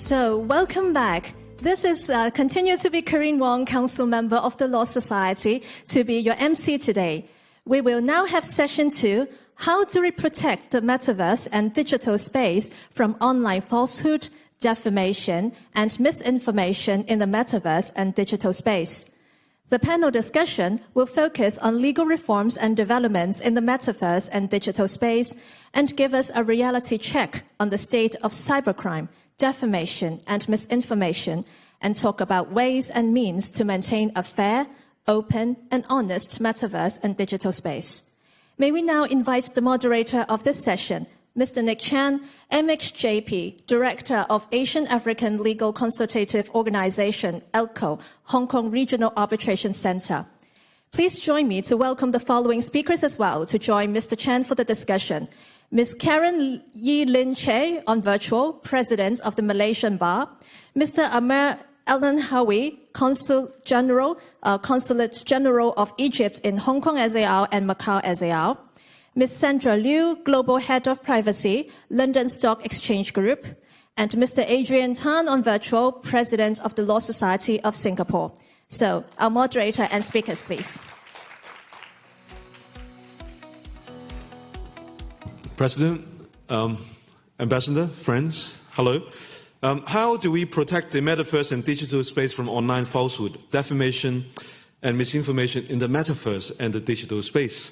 So, welcome back. This is continues to be Corinne Wong, Council Member of the Law Society, to be your MC today. We will now have session 2, How do we protect the metaverse and digital space from online falsehood, defamation, and misinformation in the metaverse and digital space? The panel discussion will focus on legal reforms and developments in the metaverse and digital space and give us a reality check on the state of cybercrime, defamation, and misinformation, and talk about ways and means to maintain a fair, open, and honest metaverse and digital space. May we now invite the moderator of this session, Mr. Nick Chan, MXJP, Director of Asian African Legal Consultative Organization, ELCO, Hong Kong Regional Arbitration Center. Please join me to welcome the following speakers as well to join Mr. Chan for the discussion. Ms. Karen Yi Lin Che on virtual, President of the Malaysian Bar. Mr. Amer Alan Howie, Consulate General of Egypt in Hong Kong SAR and Macau SAR. Ms. Sandra Liu, Global Head of Privacy, London Stock Exchange Group. And Mr. Adrian Tan on virtual, President of the Law Society of Singapore. So, our moderator and speakers, please. President, Ambassador, friends, hello. How do we protect the metaverse and digital space from online falsehood, defamation, and misinformation in the metaverse and the digital space?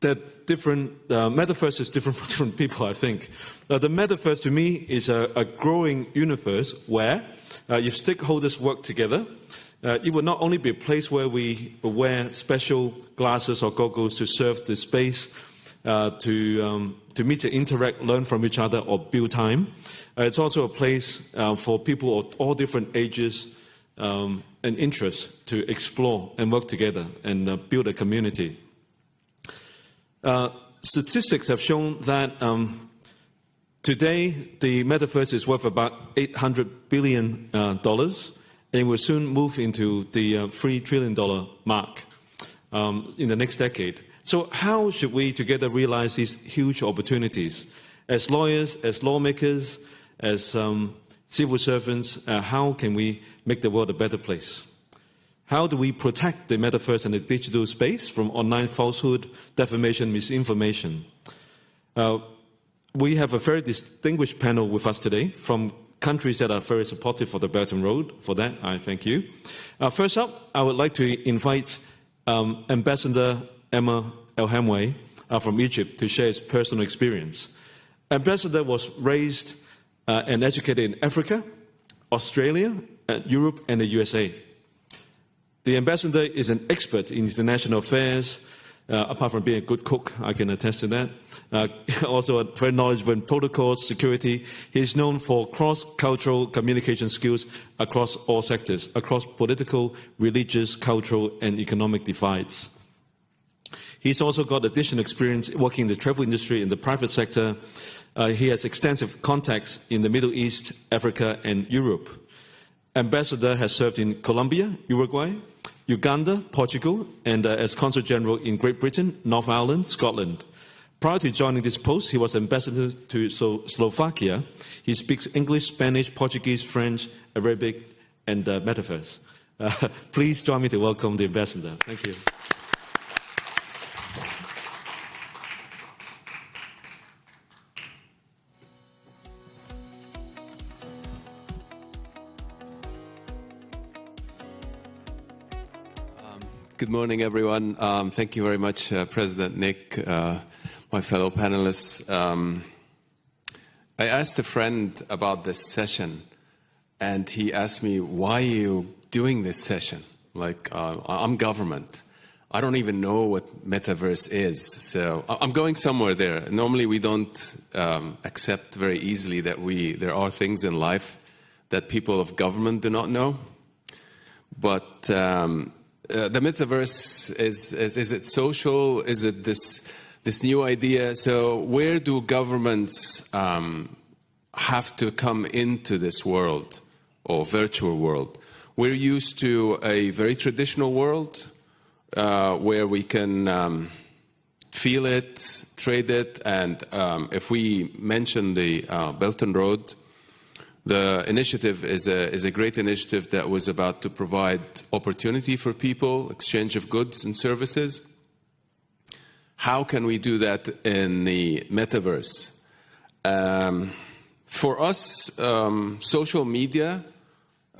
Metaverse is different for different people, I think. The metaverse, to me, is a growing universe where if stakeholders work together, it will not only be a place where we wear special glasses or goggles to serve the space, to meet and interact, learn from each other, or build time. It's also a place for people of all different ages and interests to explore and work together and build a community. Statistics have shown that today the metaverse is worth about $800 billion, and it will soon move into the $3 trillion mark in the next decade. So how should we together realize these huge opportunities? As lawyers, as lawmakers, as civil servants, how can we make the world a better place? How do we protect the metaverse and the digital space from online falsehood, defamation, misinformation? We have a very distinguished panel with us today from countries that are very supportive of the Belt and Road. For that, I thank you. First up, I would like to invite Ambassador Emma El-Hamway from Egypt to share his personal experience. Ambassador was raised and educated in Africa, Australia, Europe, and the USA. The ambassador is an expert in international affairs. Apart from being a good cook, I can attest to that. Also very knowledgeable in protocols, security. He is known for cross-cultural communication skills across all sectors, across political, religious, cultural, and economic divides. He's also got additional experience working in the travel industry in the private sector. He has extensive contacts in the Middle East, Africa, and Europe. Ambassador has served in Colombia, Uruguay, Uganda, Portugal, and as Consul General in Great Britain, North Ireland, Scotland. Prior to joining this post, he was ambassador to Slovakia. He speaks English, Spanish, Portuguese, French, Arabic, and metaverse. Please join me to welcome the ambassador. Thank you. Good morning, everyone. Thank you very much, President Nick, my fellow panelists. I asked a friend about this session, and he asked me, why are you doing this session? Like, I'm government. I don't even know what metaverse is, so I'm going somewhere there. Normally, we don't accept very easily that there are things in life that people of government do not know. But the metaverse, is it social? Is it this new idea? So where do governments have to come into this world or virtual world? We're used to a very traditional world where we can feel it, trade it, and if we mention the Belt and Road, The initiative is a great initiative that was about to provide opportunity for people, exchange of goods and services. How can we do that in the metaverse? For us, social media,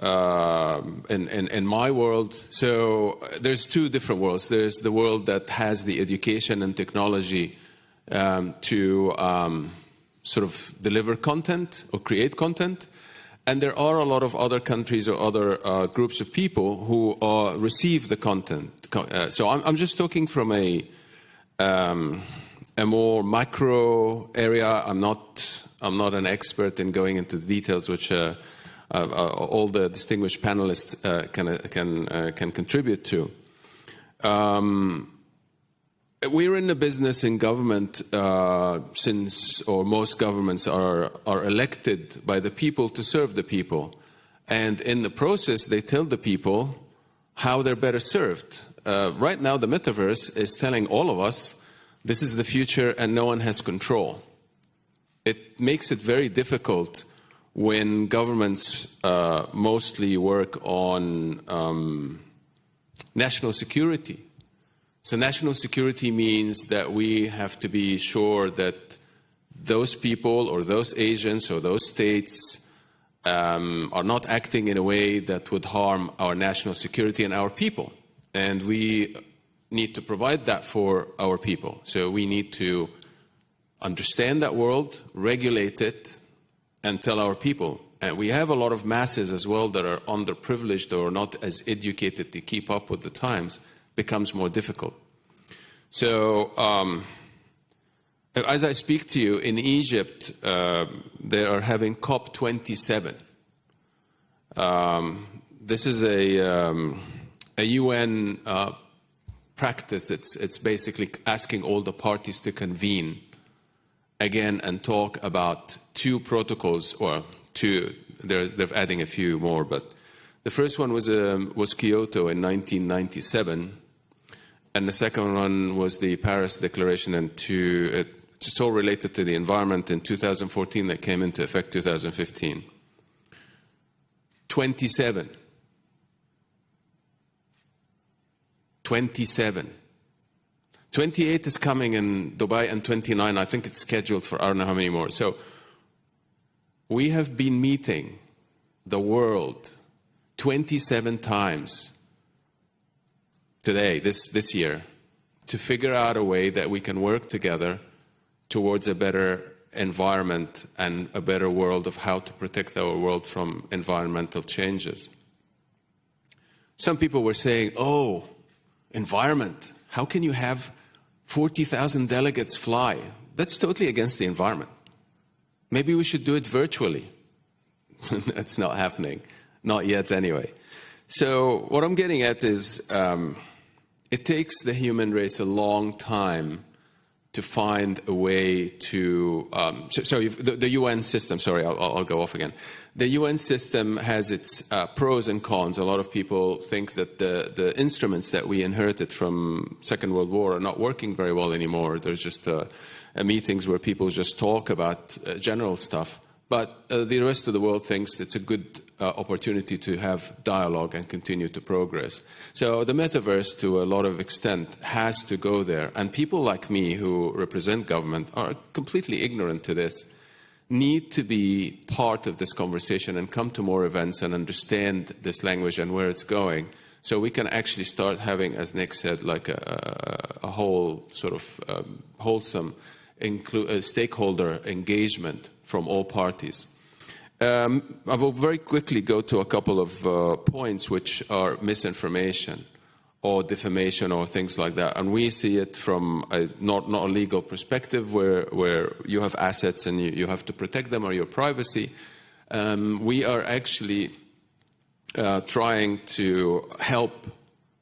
in my world, so there's two different worlds. There's the world that has the education and technology to sort of deliver content or create content. And there are a lot of other countries or other groups of people who receive the content. So I'm just talking from a more macro area. I'm not an expert in going into the details, which all the distinguished panelists can contribute to. We're in the business in government or most governments are elected by the people to serve the people. And in the process, they tell the people how they're better served. Right now, the metaverse is telling all of us, this is the future and no one has control. It makes it very difficult when governments mostly work on national security. So national security means that we have to be sure that those people or those agents or those states are not acting in a way that would harm our national security and our people. And we need to provide that for our people. So we need to understand that world, regulate it, and tell our people. And we have a lot of masses as well that are underprivileged or not as educated to keep up with the times. Becomes more difficult. So as I speak to you, in Egypt, they are having COP27. This is a UN practice. It's basically asking all the parties to convene again and talk about two protocols, or two, they're adding a few more, but the first one was Kyoto in 1997, and the second one was the Paris Declaration, and it's all related to the environment in 2014 that came into effect 2015. 27. 27. 28 is coming in Dubai, and 29, I think it's scheduled for I don't know how many more. So we have been meeting the world 27 times today, this year, to figure out a way that we can work together towards a better environment and a better world of how to protect our world from environmental changes. Some people were saying, oh, environment, how can you have 40,000 delegates fly? That's totally against the environment. Maybe we should do it virtually. That's not happening. Not yet, anyway. So what I'm getting at is it takes the human race a long time to find a way to... the UN system, sorry, I'll go off again. The UN system has its pros and cons. A lot of people think that the instruments that we inherited from Second World War are not working very well anymore. There's just meetings where people just talk about general stuff. But the rest of the world thinks it's a good opportunity to have dialogue and continue to progress. So the metaverse, to a lot of extent, has to go there. And people like me who represent government are completely ignorant to this, need to be part of this conversation and come to more events and understand this language and where it's going. So we can actually start having, as Nick said, like a whole sort of wholesome stakeholder engagement from all parties. I will very quickly go to a couple of points which are misinformation or defamation or things like that. And we see it from a not a legal perspective where you have assets and you have to protect them or your privacy. We are actually trying to help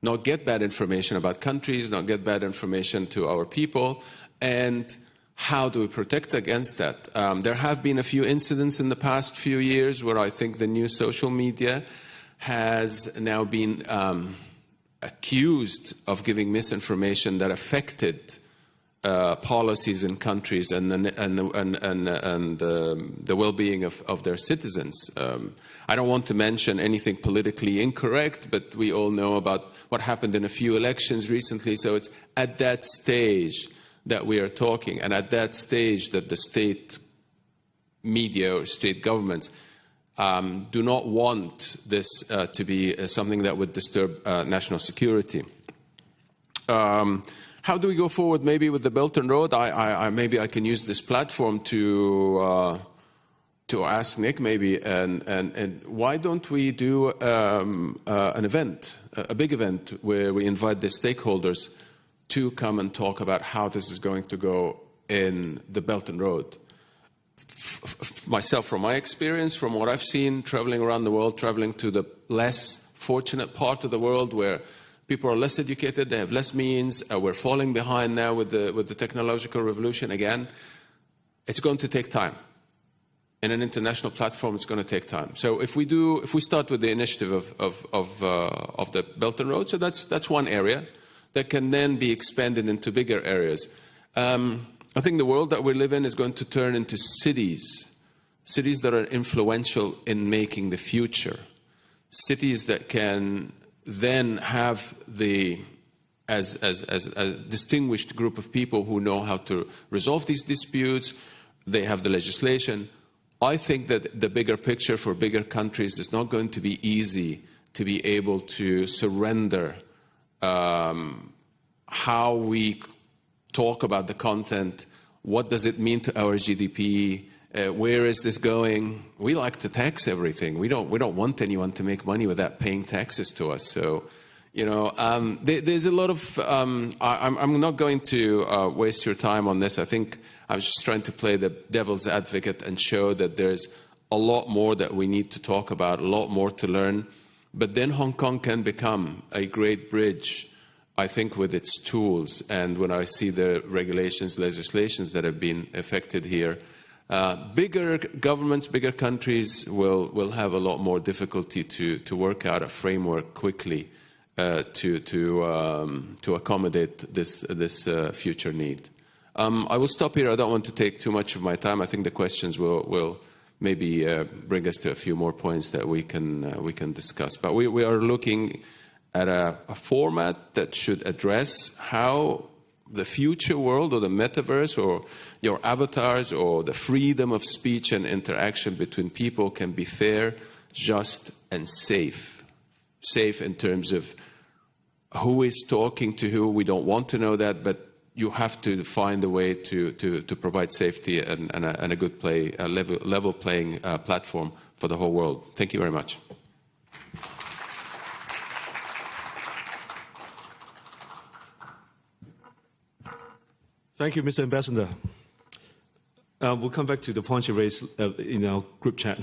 not get bad information about countries, not get bad information to our people, and how do we protect against that? There have been a few incidents in the past few years where I think the new social media has now been accused of giving misinformation that affected policies in countries and the well-being of their citizens. I don't want to mention anything politically incorrect, but we all know about what happened in a few elections recently. So it's at that stage that we are talking, and at that stage that the state media or state governments do not want this to be something that would disturb national security. How do we go forward maybe with the Belt and Road? Maybe I can use this platform to ask Nick maybe, and why don't we do an event, a big event, where we invite the stakeholders to come and talk about how this is going to go in the Belt and Road. Myself, from my experience, from what I've seen traveling around the world, traveling to the less fortunate part of the world where people are less educated, they have less means, we're falling behind now with the technological revolution again. It's going to take time. In an international platform, it's going to take time. So if we start with the initiative of the Belt and Road, so that's one area that can then be expanded into bigger areas. I think the world that we live in is going to turn into cities that are influential in making the future, cities that can then have as a distinguished group of people who know how to resolve these disputes. They have the legislation. I think that the bigger picture for bigger countries is not going to be easy to be able to surrender how we talk about the content. What does it mean to our GDP? Where is this going? We like to tax everything. We don't want anyone to make money without paying taxes to us. So, there's a lot of. I'm not going to waste your time on this. I think I was just trying to play the devil's advocate and show that there's a lot more that we need to talk about, a lot more to learn. But then Hong Kong can become a great bridge, I think, with its tools. And when I see the regulations, legislations that have been affected here, bigger governments, bigger countries will have a lot more difficulty to work out a framework quickly to accommodate this future need. I will stop here. I don't want to take too much of my time. I think the questions will maybe bring us to a few more points that we can discuss. But we are looking at a format that should address how the future world or the metaverse or your avatars or the freedom of speech and interaction between people can be fair, just, and safe. Safe in terms of who is talking to who. We don't want to know that, but you have to find a way to provide safety and a good level playing platform for the whole world. Thank you very much. Thank you, Mr. Ambassador. We'll come back to the points you raised in our group chat.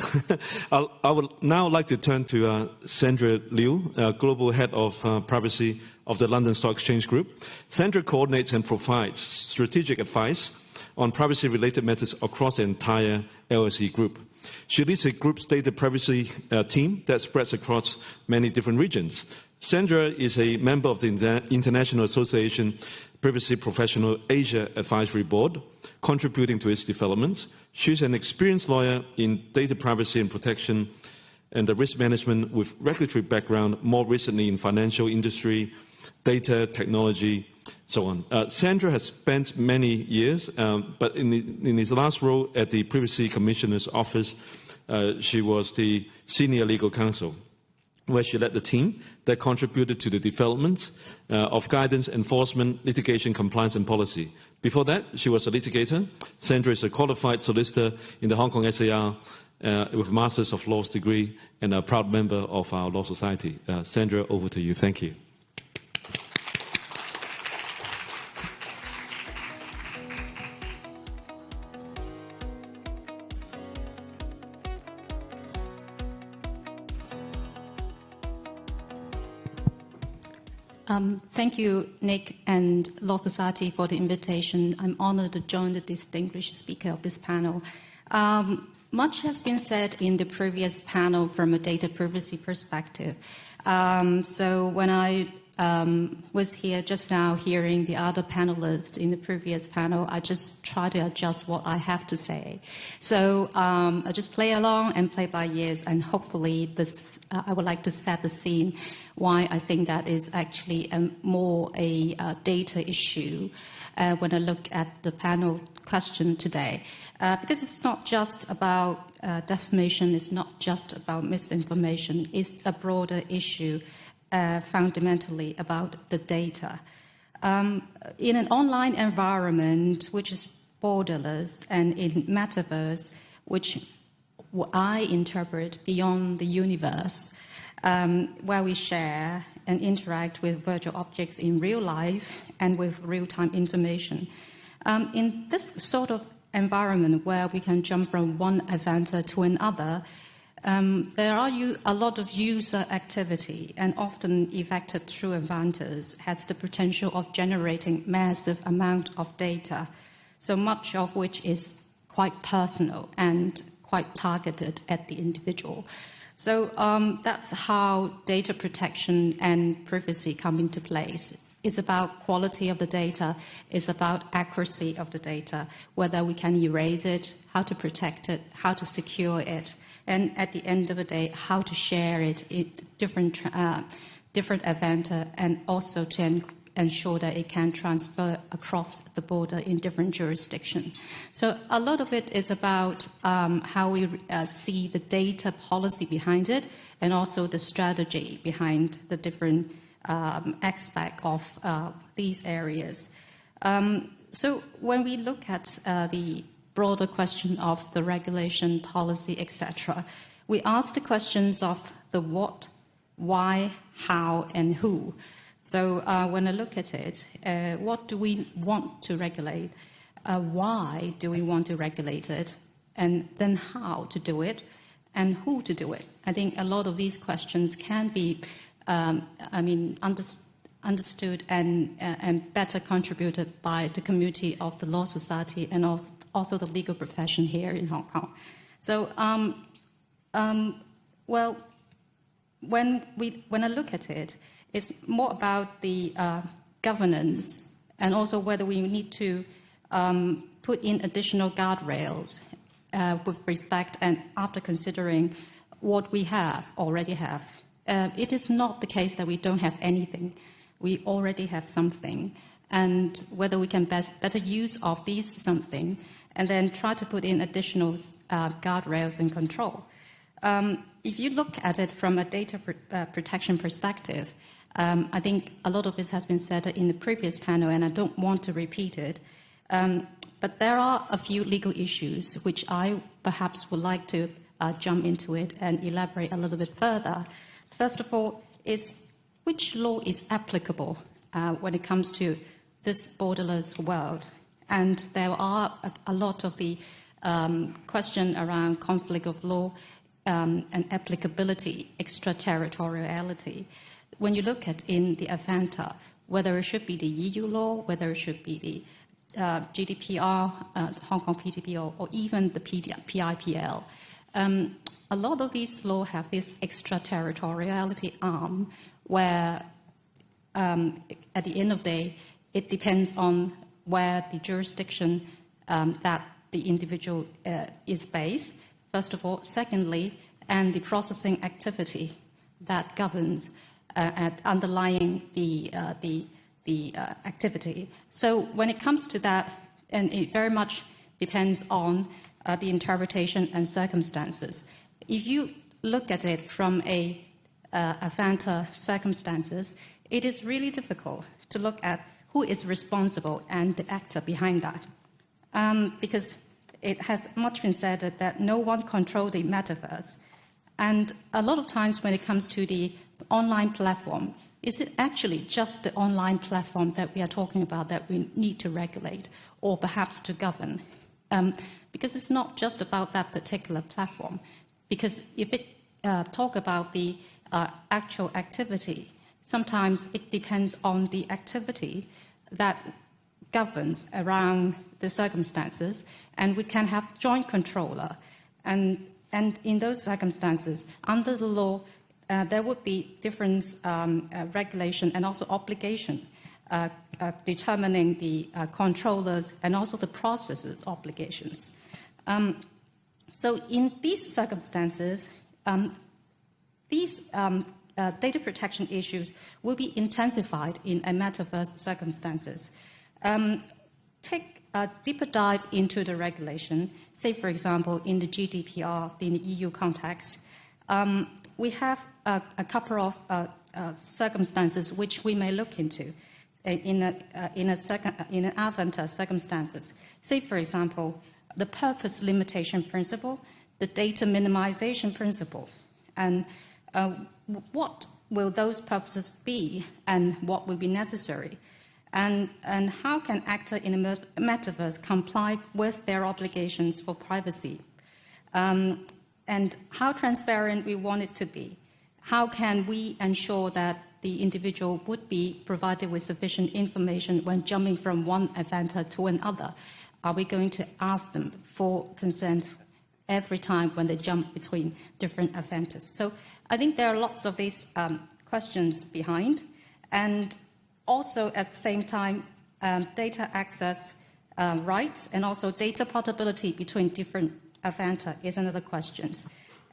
I would now like to turn to Sandra Liu, Global Head of Privacy of the London Stock Exchange Group. Sandra coordinates and provides strategic advice on privacy-related matters across the entire LSE group. She leads a group's data privacy team that spreads across many different regions. Sandra is a member of the International Association Privacy Professional Asia Advisory Board, contributing to its development. She's an experienced lawyer in data privacy and protection and risk management with regulatory background, more recently in financial industry, data, technology, so on. Sandra has spent many years, but in his last role at the Privacy Commissioner's Office, she was the Senior Legal Counsel, where she led the team that contributed to the development of guidance, enforcement, litigation, compliance, and policy. Before that, she was a litigator. Sandra is a qualified solicitor in the Hong Kong SAR with a Masters of Laws degree and a proud member of our Law Society. Sandra, over to you. Thank you. Thank you, Nick and Law Society, for the invitation. I'm honored to join the distinguished speaker of this panel. Much has been said in the previous panel from a data privacy perspective. So when I was here just now hearing the other panelists in the previous panel, I just try to adjust what I have to say. So I just play along and play by ears, and hopefully I would like to set the scene why I think that is actually more a data issue when I look at the panel question today. Because it's not just about defamation, it's not just about misinformation, it's a broader issue fundamentally about the data. In an online environment which is borderless and in metaverse, which I interpret beyond the universe, where we share and interact with virtual objects in real life and with real-time information. In this sort of environment where we can jump from one avatar to another, there are a lot of user activity, and often effected through avatars has the potential of generating massive amount of data, so much of which is quite personal and quite targeted at the individual. So that's how data protection and privacy come into place. It's about quality of the data, it's about accuracy of the data, whether we can erase it, how to protect it, how to secure it, and at the end of the day, how to share it in different avatar, and also to ensure that it can transfer across the border in different jurisdictions. So a lot of it is about how we see the data policy behind it, and also the strategy behind the different aspect of these areas. So when we look at the broader question of the regulation, policy, etc., we ask the questions of the what, why, how, and who. So when I look at it, what do we want to regulate? Why do we want to regulate it? And then how to do it? And who to do it? I think a lot of these questions can be understood and better contributed by the community of the Law Society and also the legal profession here in Hong Kong. So, well, when I look at it, it's more about the governance, and also whether we need to put in additional guardrails with respect, and after considering what we already have. It is not the case that we don't have anything. We already have something, and whether we can better use of these something, and then try to put in additional guardrails and control. If you look at it from a data protection perspective, I think a lot of this has been said in the previous panel, and I don't want to repeat it. But there are a few legal issues which I perhaps would like to jump into it and elaborate a little bit further. First of all, is which law is applicable when it comes to this borderless world? And there are a lot of the question around conflict of law and applicability, extraterritoriality. When you look at in the avatar, whether it should be the EU law, whether it should be the GDPR, Hong Kong PTP, or even the PIPL, a lot of these laws have this extraterritoriality arm where at the end of the day, it depends on where the jurisdiction that the individual is based, first of all. Secondly, and the processing activity that governs underlying the activity. So when it comes to that, and it very much depends on the interpretation and circumstances. If you look at it from a avatar circumstances, it is really difficult to look at who is responsible and the actor behind that. Because it has much been said that no one controls the metaverse. And a lot of times when it comes to the online platform, is it actually just the online platform that we are talking about that we need to regulate or perhaps to govern? Because it's not just about that particular platform. Because if it talk about the actual activity, sometimes it depends on the activity that governs around the circumstances, and we can have joint controller. And in those circumstances, under the law, there would be different regulation and also obligation determining the controllers and also the processors' obligations. So in these circumstances, these data protection issues will be intensified in a metaverse circumstances. Take a deeper dive into the regulation. Say, for example, in the GDPR, in the EU context, we have a couple of circumstances which we may look into in an advent circumstances. Say, for example, the purpose limitation principle, the data minimization principle, and what will those purposes be and what will be necessary? And how can actors in the metaverse comply with their obligations for privacy? And how transparent we want it to be? How can we ensure that the individual would be provided with sufficient information when jumping from one avatar to another? Are we going to ask them for consent every time when they jump between different avatars? So I think there are lots of these questions behind. And also at the same time, data access rights and also data portability between different avatars is another question.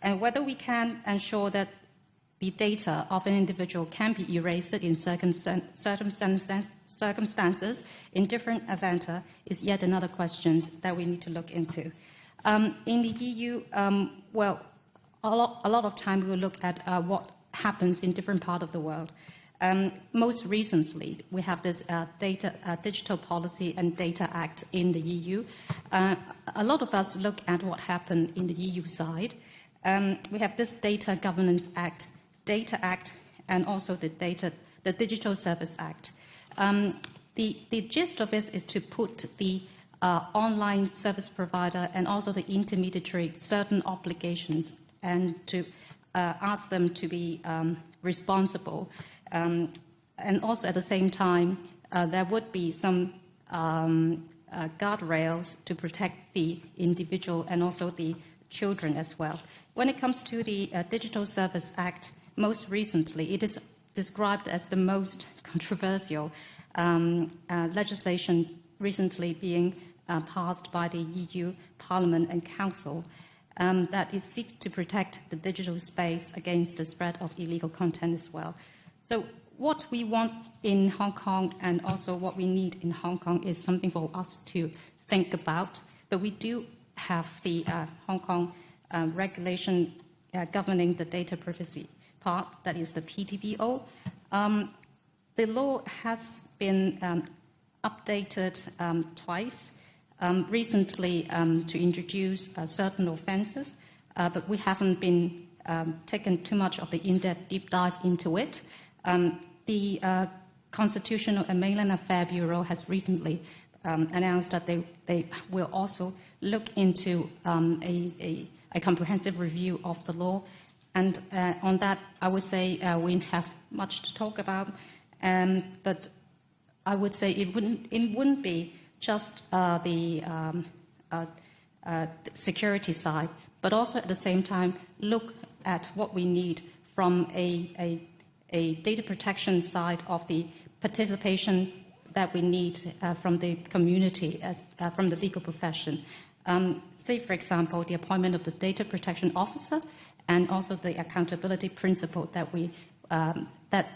And whether we can ensure that the data of an individual can be erased in circumstances in different avatars is yet another question that we need to look into. In the EU, well, a lot of time we will look at what happens in different parts of the world. Most recently, we have this Digital Policy and Data Act in the EU. A lot of us look at what happened in the EU side. We have this Data Governance Act, Data Act, and also the Digital Service Act. The gist of it is to put the online service provider and also the intermediary certain obligations and to ask them to be responsible. And also at the same time, there would be some guardrails to protect the individual and also the children as well. When it comes to the Digital Service Act, most recently, it is described as the most controversial legislation recently being passed by the EU Parliament and Council that is seeks to protect the digital space against the spread of illegal content as well. So what we want in Hong Kong and also what we need in Hong Kong is something for us to think about. But we do have the Hong Kong regulation governing the data privacy part, that is the PDPO. The law has been updated twice, recently to introduce certain offences, but we haven't been taken too much of the in-depth deep dive into it. The Constitutional and Mainland Affairs Bureau has recently announced that they will also look into a comprehensive review of the law. And on that, I would say we have much to talk about. But I would say it wouldn't be just the security side, but also at the same time look at what we need from a data protection side of the participation that we need from the community, from the legal profession. Say, for example, the appointment of the data protection officer and also the accountability principle that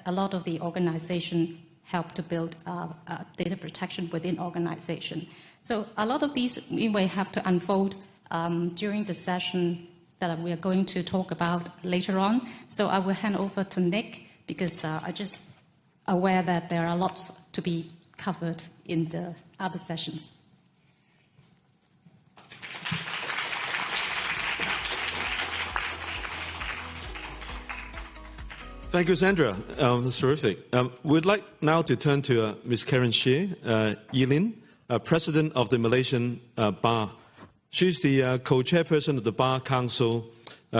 a lot of the organization help to build data protection within organization. So a lot of these we may have to unfold during the session that we are going to talk about later on. So I will hand over to Nick because I'm just aware that there are lots to be covered in the other sessions. Thank you, Sandra. That's terrific. We'd like now to turn to Ms. Karen Xie Yilin, President of the Malaysian Bar. She's the co-chairperson of the Bar Council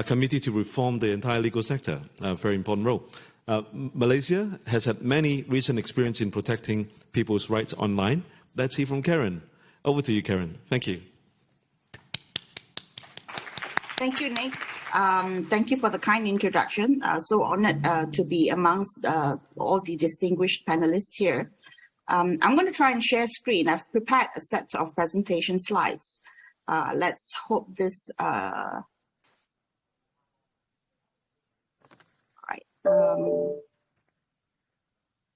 Committee to reform the entire legal sector, a very important role. Malaysia has had many recent experience in protecting people's rights online. Let's hear from Karen. Over to you, Karen. Thank you. Thank you, Nick. Thank you for the kind introduction. So honored to be amongst all the distinguished panelists here. I'm going to try and share screen. I've prepared a set of presentation slides. Let's hope this... Right.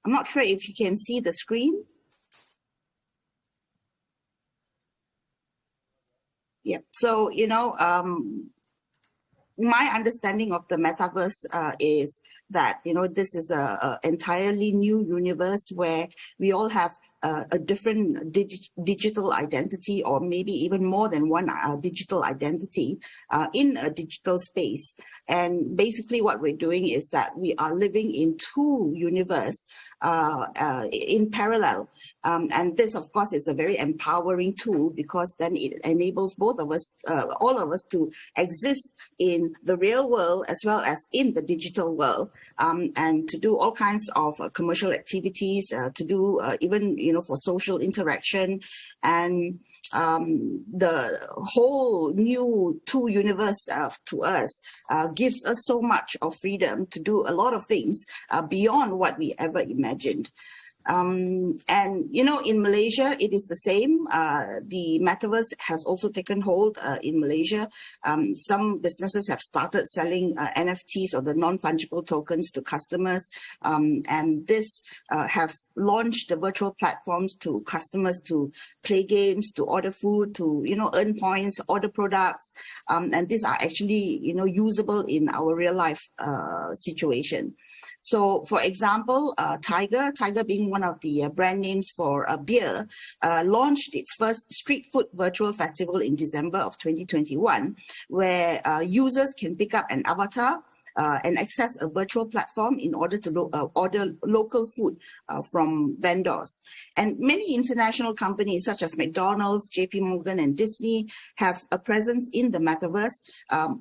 I'm not sure if you can see the screen. Yeah, so, my understanding of the metaverse is that, this is a entirely new universe where we all have a different digital identity, or maybe even more than one digital identity in a digital space. And basically what we're doing is that we are living in two universes in parallel. And this, of course, is a very empowering tool, because then it enables both of us, all of us, to exist in the real world as well as in the digital world, and to do all kinds of commercial activities, to do even, for social interaction. And the whole new two universe to us gives us so much of freedom to do a lot of things beyond what we ever imagined. And, in Malaysia, it is the same. The metaverse has also taken hold in Malaysia. Some businesses have started selling NFTs, or the non-fungible tokens, to customers. And this have launched the virtual platforms to customers to play games, to order food, to, earn points, order products. And these are actually, usable in our real life situation. So, for example, Tiger being one of the brand names for beer, launched its first street food virtual festival in December of 2021, where users can pick up an avatar and access a virtual platform in order to order local food from vendors. And many international companies such as McDonald's, JP Morgan, and Disney have a presence in the metaverse,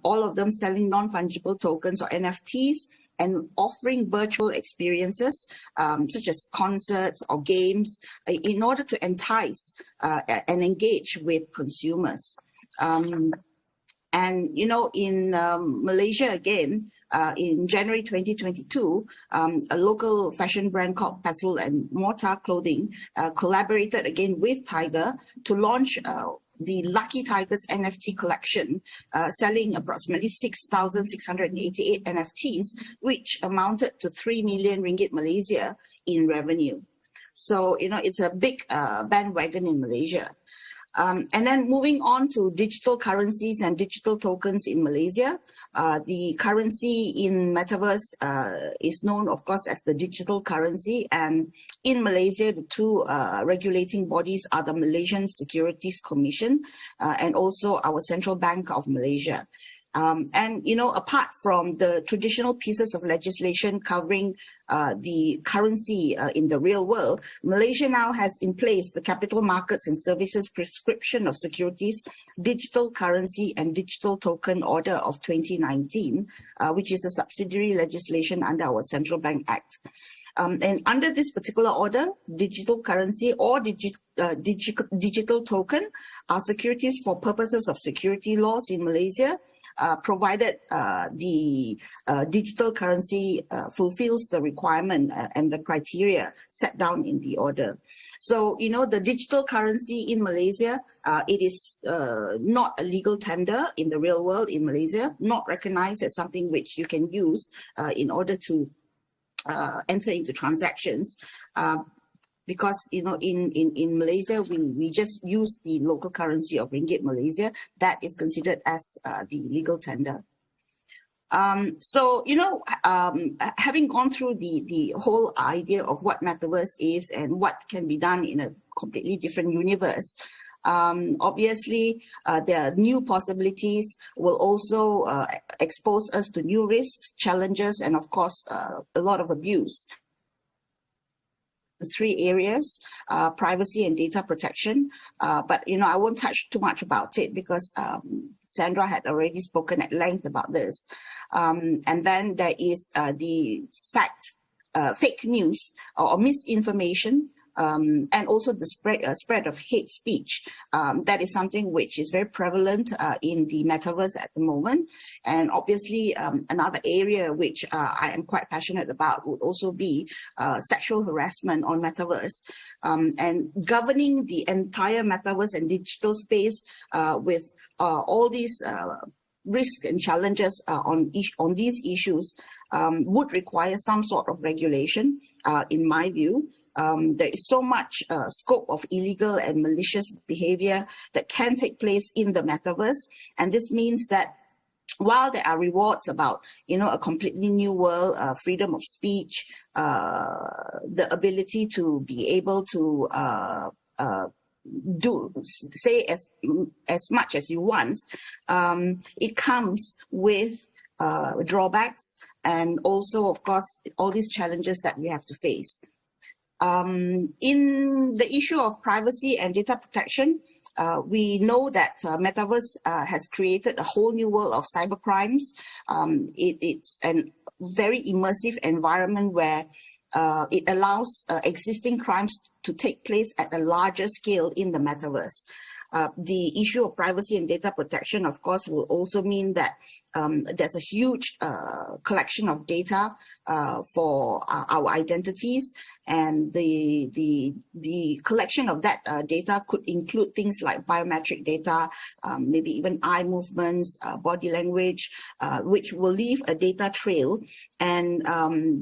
all of them selling non-fungible tokens, or NFTs, and offering virtual experiences such as concerts or games in order to entice and engage with consumers. In Malaysia again, in January 2022, a local fashion brand called Petzl and Mortar Clothing collaborated again with Tiger to launch the Lucky Tigers NFT collection, selling approximately 6,688 NFTs, which amounted to 3 million ringgit Malaysia in revenue. So, it's a big bandwagon in Malaysia. And then moving on to digital currencies and digital tokens in Malaysia, the currency in Metaverse is known, of course, as the digital currency. And in Malaysia, the two regulating bodies are the Malaysian Securities Commission and also our Central Bank of Malaysia. Apart from the traditional pieces of legislation covering the currency in the real world, Malaysia now has in place the Capital Markets and Services Prescription of Securities, Digital Currency and Digital Token Order of 2019, which is a subsidiary legislation under our Central Bank Act. And under this particular order, digital currency or digital token are securities for purposes of security laws in Malaysia, provided the digital currency fulfills the requirement and the criteria set down in the order. So, the digital currency in Malaysia, it is not a legal tender in the real world in Malaysia, not recognized as something which you can use in order to enter into transactions. Because, in Malaysia, we just use the local currency of Ringgit Malaysia. That is considered as the legal tender. Having gone through the whole idea of what Metaverse is and what can be done in a completely different universe, obviously, there are new possibilities will also expose us to new risks, challenges, and of course, a lot of abuse. The three areas, privacy and data protection. But, I won't touch too much about it because Sandra had already spoken at length about this. And then there is the fake news or misinformation and also the spread of hate speech. That is something which is very prevalent in the metaverse at the moment. And obviously, another area which I am quite passionate about would also be sexual harassment on metaverse, and governing the entire metaverse and digital space with all these risks and challenges on these issues would require some sort of regulation, in my view. There is so much scope of illegal and malicious behavior that can take place in the metaverse. And this means that while there are rewards about, a completely new world, freedom of speech, the ability to be able to say as much as you want, it comes with drawbacks and also, of course, all these challenges that we have to face. In the issue of privacy and data protection, we know that metaverse has created a whole new world of cybercrimes. It's a very immersive environment where it allows existing crimes to take place at a larger scale in the metaverse. The issue of privacy and data protection, of course, will also mean that there's a huge collection of data for our identities, and the collection of that data could include things like biometric data, maybe even eye movements, body language, which will leave a data trail. And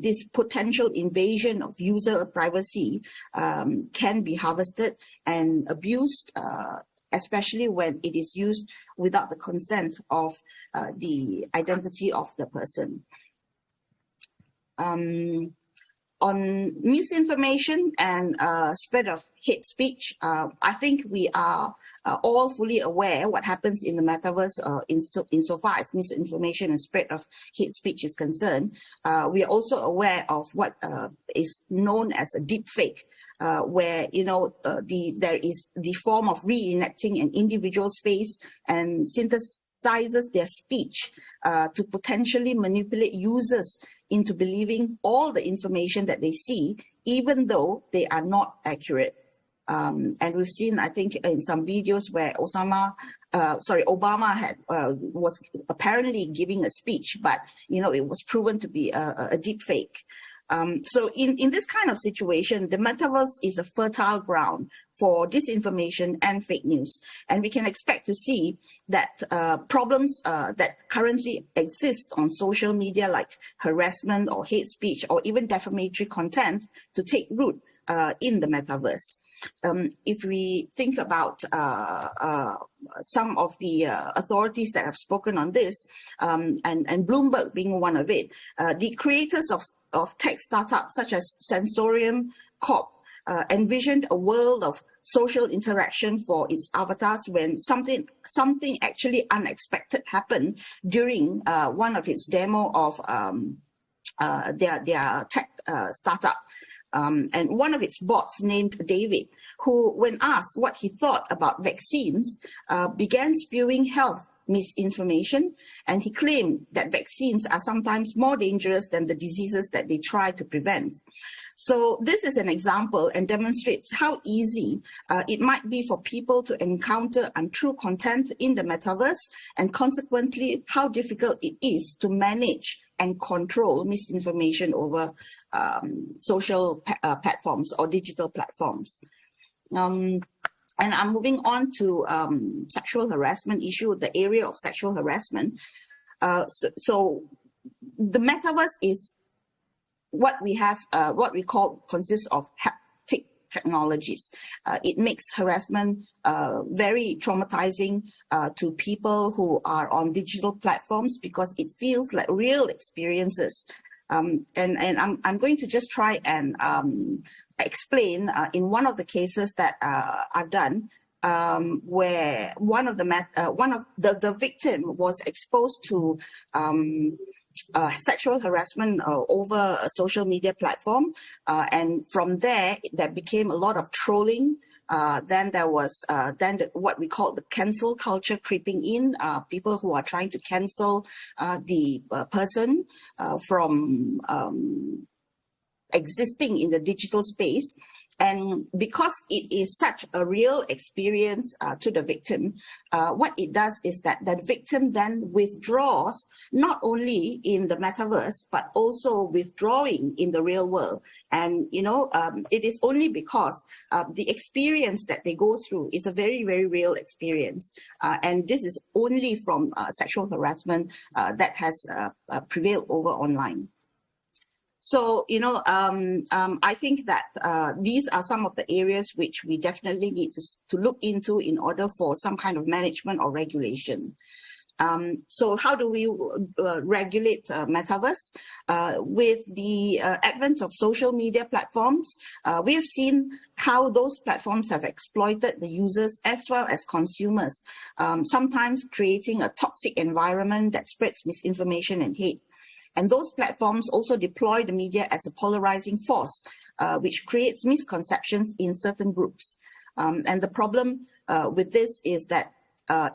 this potential invasion of user privacy can be harvested and abused, especially when it is used without the consent of the identity of the person. On misinformation and spread of hate speech, I think we are all fully aware what happens in the metaverse insofar as misinformation and spread of hate speech is concerned. We are also aware of what is known as a deep fake, where there is the form of reenacting an individual's face and synthesizes their speech to potentially manipulate users into believing all the information that they see, even though they are not accurate. And we've seen, I think, in some videos where Obama was apparently giving a speech, but it was proven to be a deep fake. So in this kind of situation, the metaverse is a fertile ground for disinformation and fake news. And we can expect to see that problems that currently exist on social media, like harassment or hate speech or even defamatory content, to take root in the metaverse. If we think about some of the authorities that have spoken on this, and Bloomberg being one of it, the creators of tech startups such as Sensorium Corp envisioned a world of social interaction for its avatars when something actually unexpected happened during one of its demo of their tech startup. And one of its bots named David, who, when asked what he thought about vaccines, began spewing health misinformation, and he claimed that vaccines are sometimes more dangerous than the diseases that they try to prevent. So this is an example and demonstrates how easy it might be for people to encounter untrue content in the metaverse, and consequently how difficult it is to manage and control misinformation over social platforms or digital platforms. And I'm moving on to sexual harassment issue, the area of sexual harassment. So the metaverse is what we have, what we call consists of haptic technologies. It makes harassment very traumatizing to people who are on digital platforms because it feels like real experiences. And I'm going to just try and explain in one of the cases that I've done, where one of the victim was exposed to sexual harassment over a social media platform, and from there became a lot of trolling. Then there was what we call the cancel culture creeping in, people who are trying to cancel the person from existing in the digital space. And because it is such a real experience to the victim, what it does is that the victim then withdraws not only in the metaverse, but also withdrawing in the real world. And, it is only because the experience that they go through is a very, very real experience. And this is only from sexual harassment that has prevailed over online. So, I think that these are some of the areas which we definitely need to look into in order for some kind of management or regulation. So how do we regulate metaverse? With the advent of social media platforms, we have seen how those platforms have exploited the users as well as consumers, sometimes creating a toxic environment that spreads misinformation and hate. And those platforms also deploy the media as a polarizing force, which creates misconceptions in certain groups. And the problem with this is that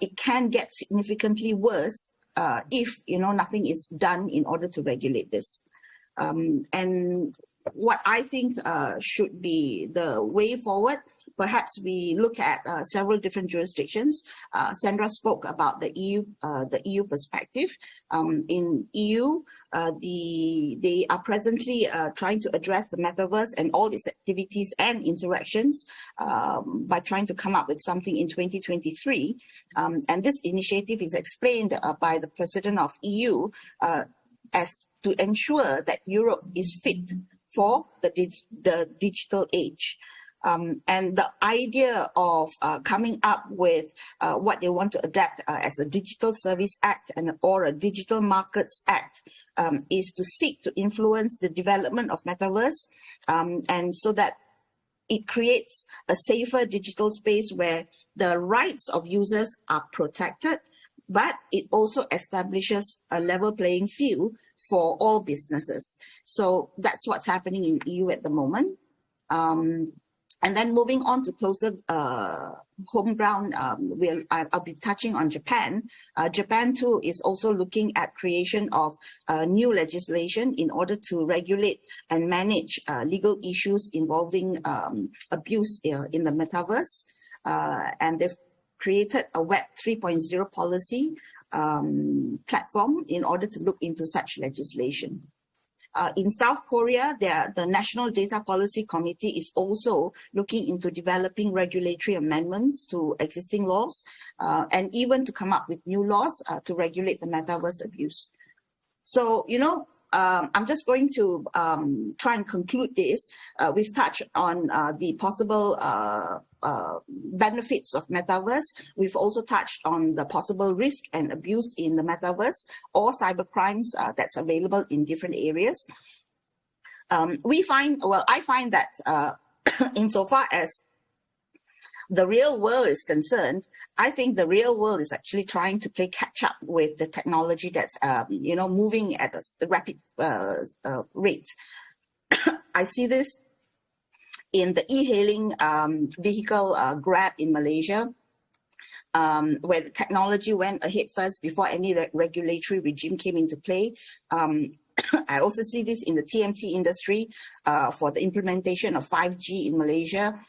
it can get significantly worse if nothing is done in order to regulate this. And what I think should be the way forward, perhaps we look at several different jurisdictions. Sandra spoke about the EU perspective. In EU, they are presently trying to address the metaverse and all its activities and interactions by trying to come up with something in 2023. And this initiative is explained by the president of EU as to ensure that Europe is fit for the digital age. And the idea of coming up with what they want to adapt as a Digital Service Act or a Digital Markets Act is to seek to influence the development of metaverse, and so that it creates a safer digital space where the rights of users are protected, but it also establishes a level playing field for all businesses. So that's what's happening in EU at the moment. And then moving on to closer home ground, I'll be touching on Japan. Japan too is also looking at creation of new legislation in order to regulate and manage legal issues involving abuse in the metaverse. And they've created a Web 3.0 policy platform in order to look into such legislation. In South Korea, the National Data Policy Committee is also looking into developing regulatory amendments to existing laws and even to come up with new laws to regulate the metaverse abuse. So, I'm just going to try and conclude this. We've touched on the possible benefits of metaverse. We've also touched on the possible risk and abuse in the metaverse or cybercrimes that's available in different areas. I find that insofar as the real world is concerned, I think the real world is actually trying to play catch up with the technology that's, moving at a rapid rate. I see this in the e-hailing vehicle Grab in Malaysia, where the technology went ahead first before any regulatory regime came into play. I also see this in the TMT industry for the implementation of 5G in Malaysia.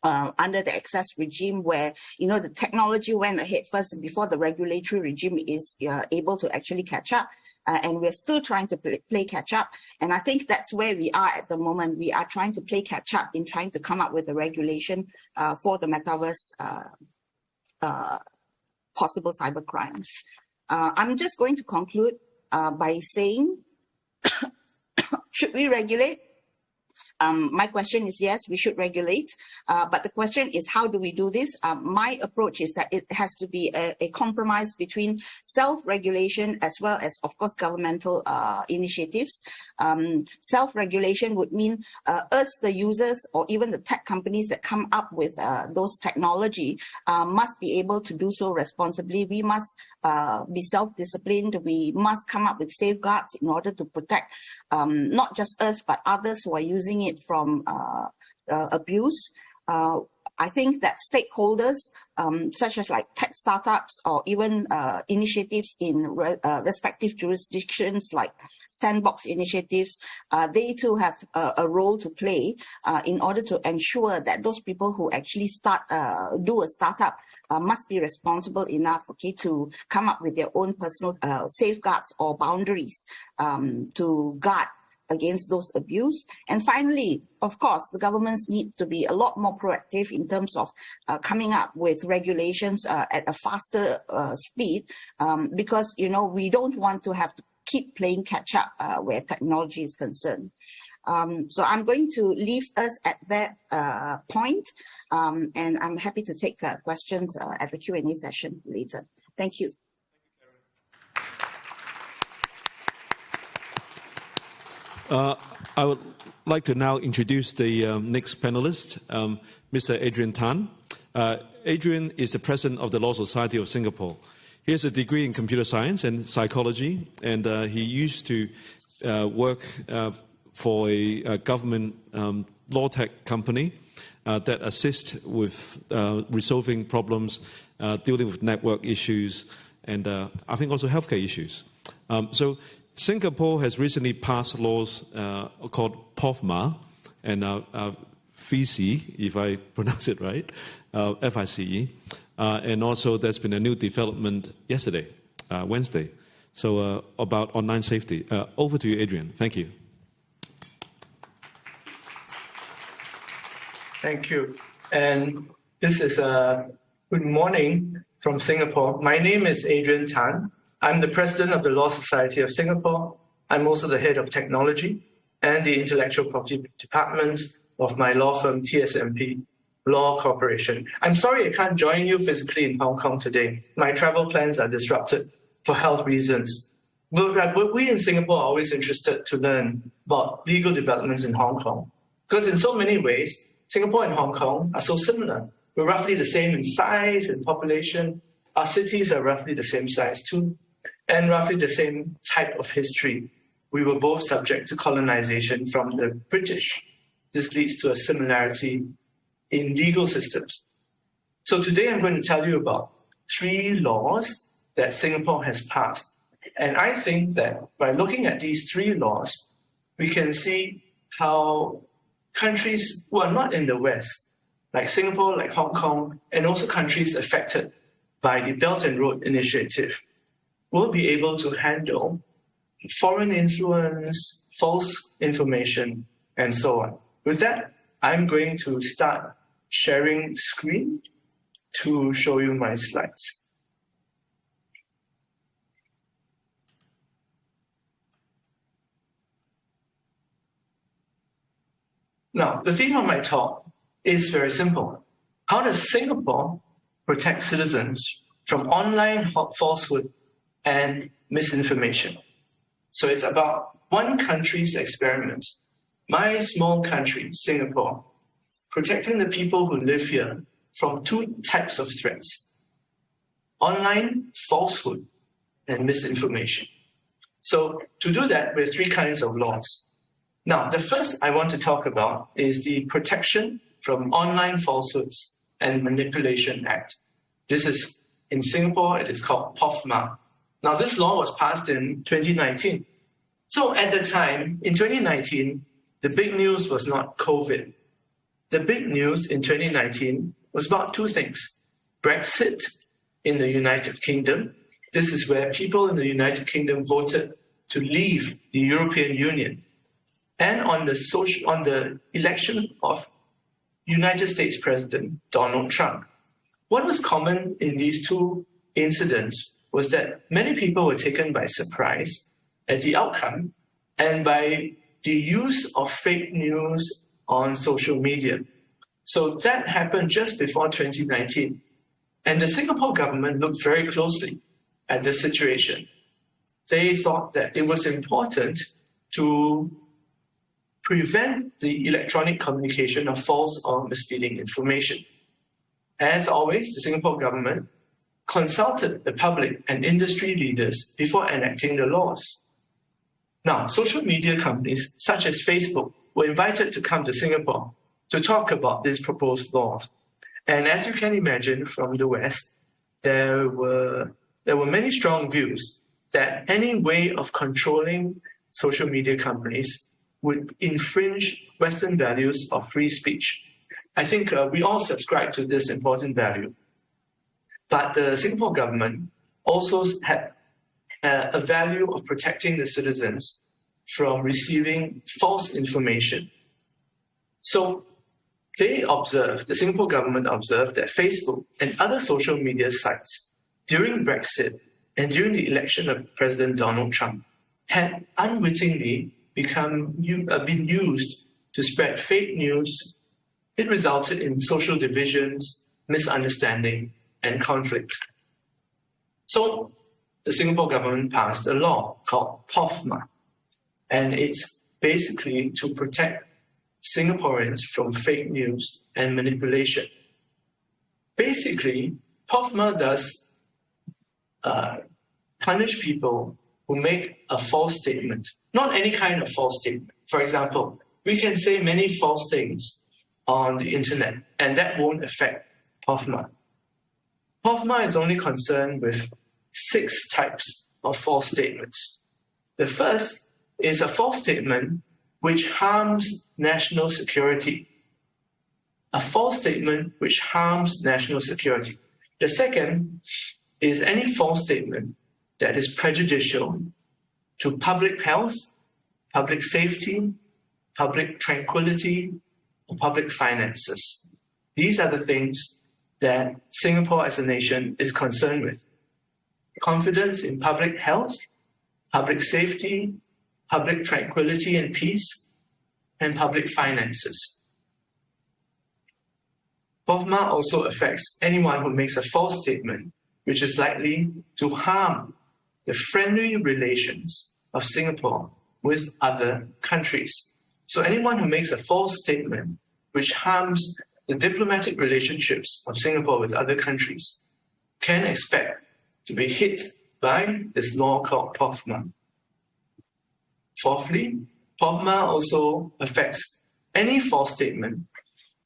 Under the access regime, where the technology went ahead first before the regulatory regime is able to actually catch up, and we're still trying to play catch up. And I think that's where we are at the moment. We are trying to play catch up in trying to come up with a regulation for the metaverse possible cybercrimes. I'm just going to conclude by saying, should we regulate? My question is yes, we should regulate, but the question is how do we do this? My approach is that it has to be a compromise between self-regulation as well as, of course, governmental initiatives. Self-regulation would mean us, the users, or even the tech companies that come up with those technology must be able to do so responsibly. We must be self-disciplined. We must come up with safeguards in order to protect not just us, but others who are using it from abuse. I think that stakeholders, such as like tech startups or even initiatives in respective jurisdictions like sandbox initiatives, they too have a role to play in order to ensure that those people who actually do a startup must be responsible enough, okay, to come up with their own personal safeguards or boundaries to guard against those abuse. And finally, of course, the governments need to be a lot more proactive in terms of coming up with regulations at a faster speed, because, you know, we don't want to have to keep playing catch up where technology is concerned. So I'm going to leave us at that point, and I'm happy to take questions at the Q&A session later. Thank you. I would like to now introduce the next panelist, Mr. Adrian Tan. Adrian is the president of the Law Society of Singapore. He has a degree in computer science and psychology, and he used to work for a government law tech company that assists with resolving problems, dealing with network issues, and I think also healthcare issues. So Singapore has recently passed laws called POFMA and FICE, if I pronounce it right, FICE. And also there's been a new development yesterday, Wednesday, so about online safety. Over to you, Adrian. Thank you. Thank you. And this is good morning from Singapore. My name is Adrian Tan. I'm the president of the Law Society of Singapore. I'm also the head of technology and the intellectual property department of my law firm, TSMP Law Corporation. I'm sorry I can't join you physically in Hong Kong today. My travel plans are disrupted for health reasons. But we in Singapore are always interested to learn about legal developments in Hong Kong, because in so many ways, Singapore and Hong Kong are so similar. We're roughly the same in size and population. Our cities are roughly the same size too, and roughly the same type of history. We were both subject to colonization from the British. This leads to a similarity in legal systems. So today I'm going to tell you about 3 laws that Singapore has passed. And I think that by looking at these 3 laws, we can see how countries who are not in the West, like Singapore, like Hong Kong, and also countries affected by the Belt and Road Initiative, will be able to handle foreign influence, false information, and so on. With that, I'm going to start sharing screen to show you my slides. Now, the theme of my talk is very simple. How does Singapore protect citizens from online falsehood and misinformation? So it's about one country's experiment, my small country, Singapore, protecting the people who live here from 2 types of threats: online falsehood and misinformation. So to do that, we have 3 kinds of laws. Now, the first I want to talk about is the Protection from Online Falsehoods and Manipulation Act. This is, in Singapore, it is called POFMA. Now, this law was passed in 2019. So at the time, in 2019, the big news was not COVID. The big news in 2019 was about 2 things: Brexit in the United Kingdom. This is where people in the United Kingdom voted to leave the European Union. And on the election of United States President Donald Trump. What was common in these 2 incidents was that many people were taken by surprise at the outcome and by the use of fake news on social media. So that happened just before 2019. And the Singapore government looked very closely at the situation. They thought that it was important to prevent the electronic communication of false or misleading information. As always, the Singapore government consulted the public and industry leaders before enacting the laws. Now, social media companies such as Facebook were invited to come to Singapore to talk about these proposed laws. And as you can imagine from the West, there were many strong views that any way of controlling social media companies would infringe Western values of free speech. I think we all subscribe to this important value. But the Singapore government also had a value of protecting the citizens from receiving false information. So the Singapore government observed that Facebook and other social media sites during Brexit and during the election of President Donald Trump had unwittingly been used to spread fake news. It resulted in social divisions, misunderstanding, and conflict. So the Singapore government passed a law called POFMA, and it's basically to protect Singaporeans from fake news and manipulation. Basically, POFMA does punish people who make a false statement, not any kind of false statement. For example, we can say many false things on the internet, and that won't affect POFMA. POFMA is only concerned with 6 types of false statements. The first is a false statement which harms national security. A false statement which harms national security. The second is any false statement that is prejudicial to public health, public safety, public tranquility, or public finances. These are the things that Singapore as a nation is concerned with. Confidence in public health, public safety, public tranquility and peace, and public finances. POFMA also affects anyone who makes a false statement which is likely to harm the friendly relations of Singapore with other countries. So anyone who makes a false statement which harms the diplomatic relationships of Singapore with other countries can expect to be hit by this law called POFMA. Fourthly, POFMA also affects any false statement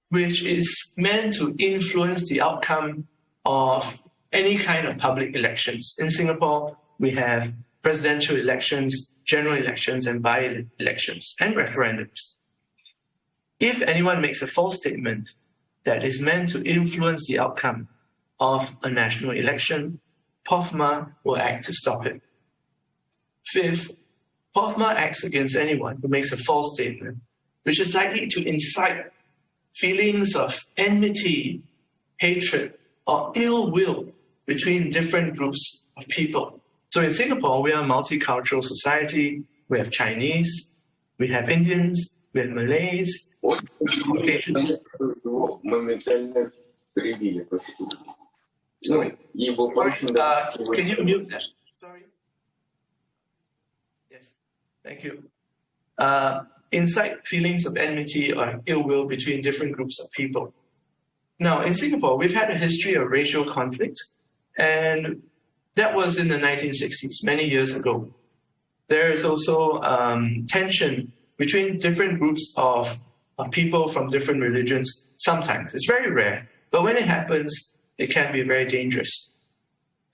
which is meant to influence the outcome of any kind of public elections. In Singapore, we have presidential elections, general elections, and by-elections, and referendums. If anyone makes a false statement that is meant to influence the outcome of a national election, POFMA will act to stop it. Fifth, POFMA acts against anyone who makes a false statement, which is likely to incite feelings of enmity, hatred, or ill will between different groups of people. So in Singapore, we are a multicultural society. We have Chinese, we have Indians, we have Malays. Sorry, can you mute that? Sorry. Yes, thank you. Incite feelings of enmity or ill will between different groups of people. Now, in Singapore, we've had a history of racial conflict, and that was in the 1960s, many years ago. There is also tension between different groups of people from different religions sometimes. It's very rare, but when it happens, it can be very dangerous.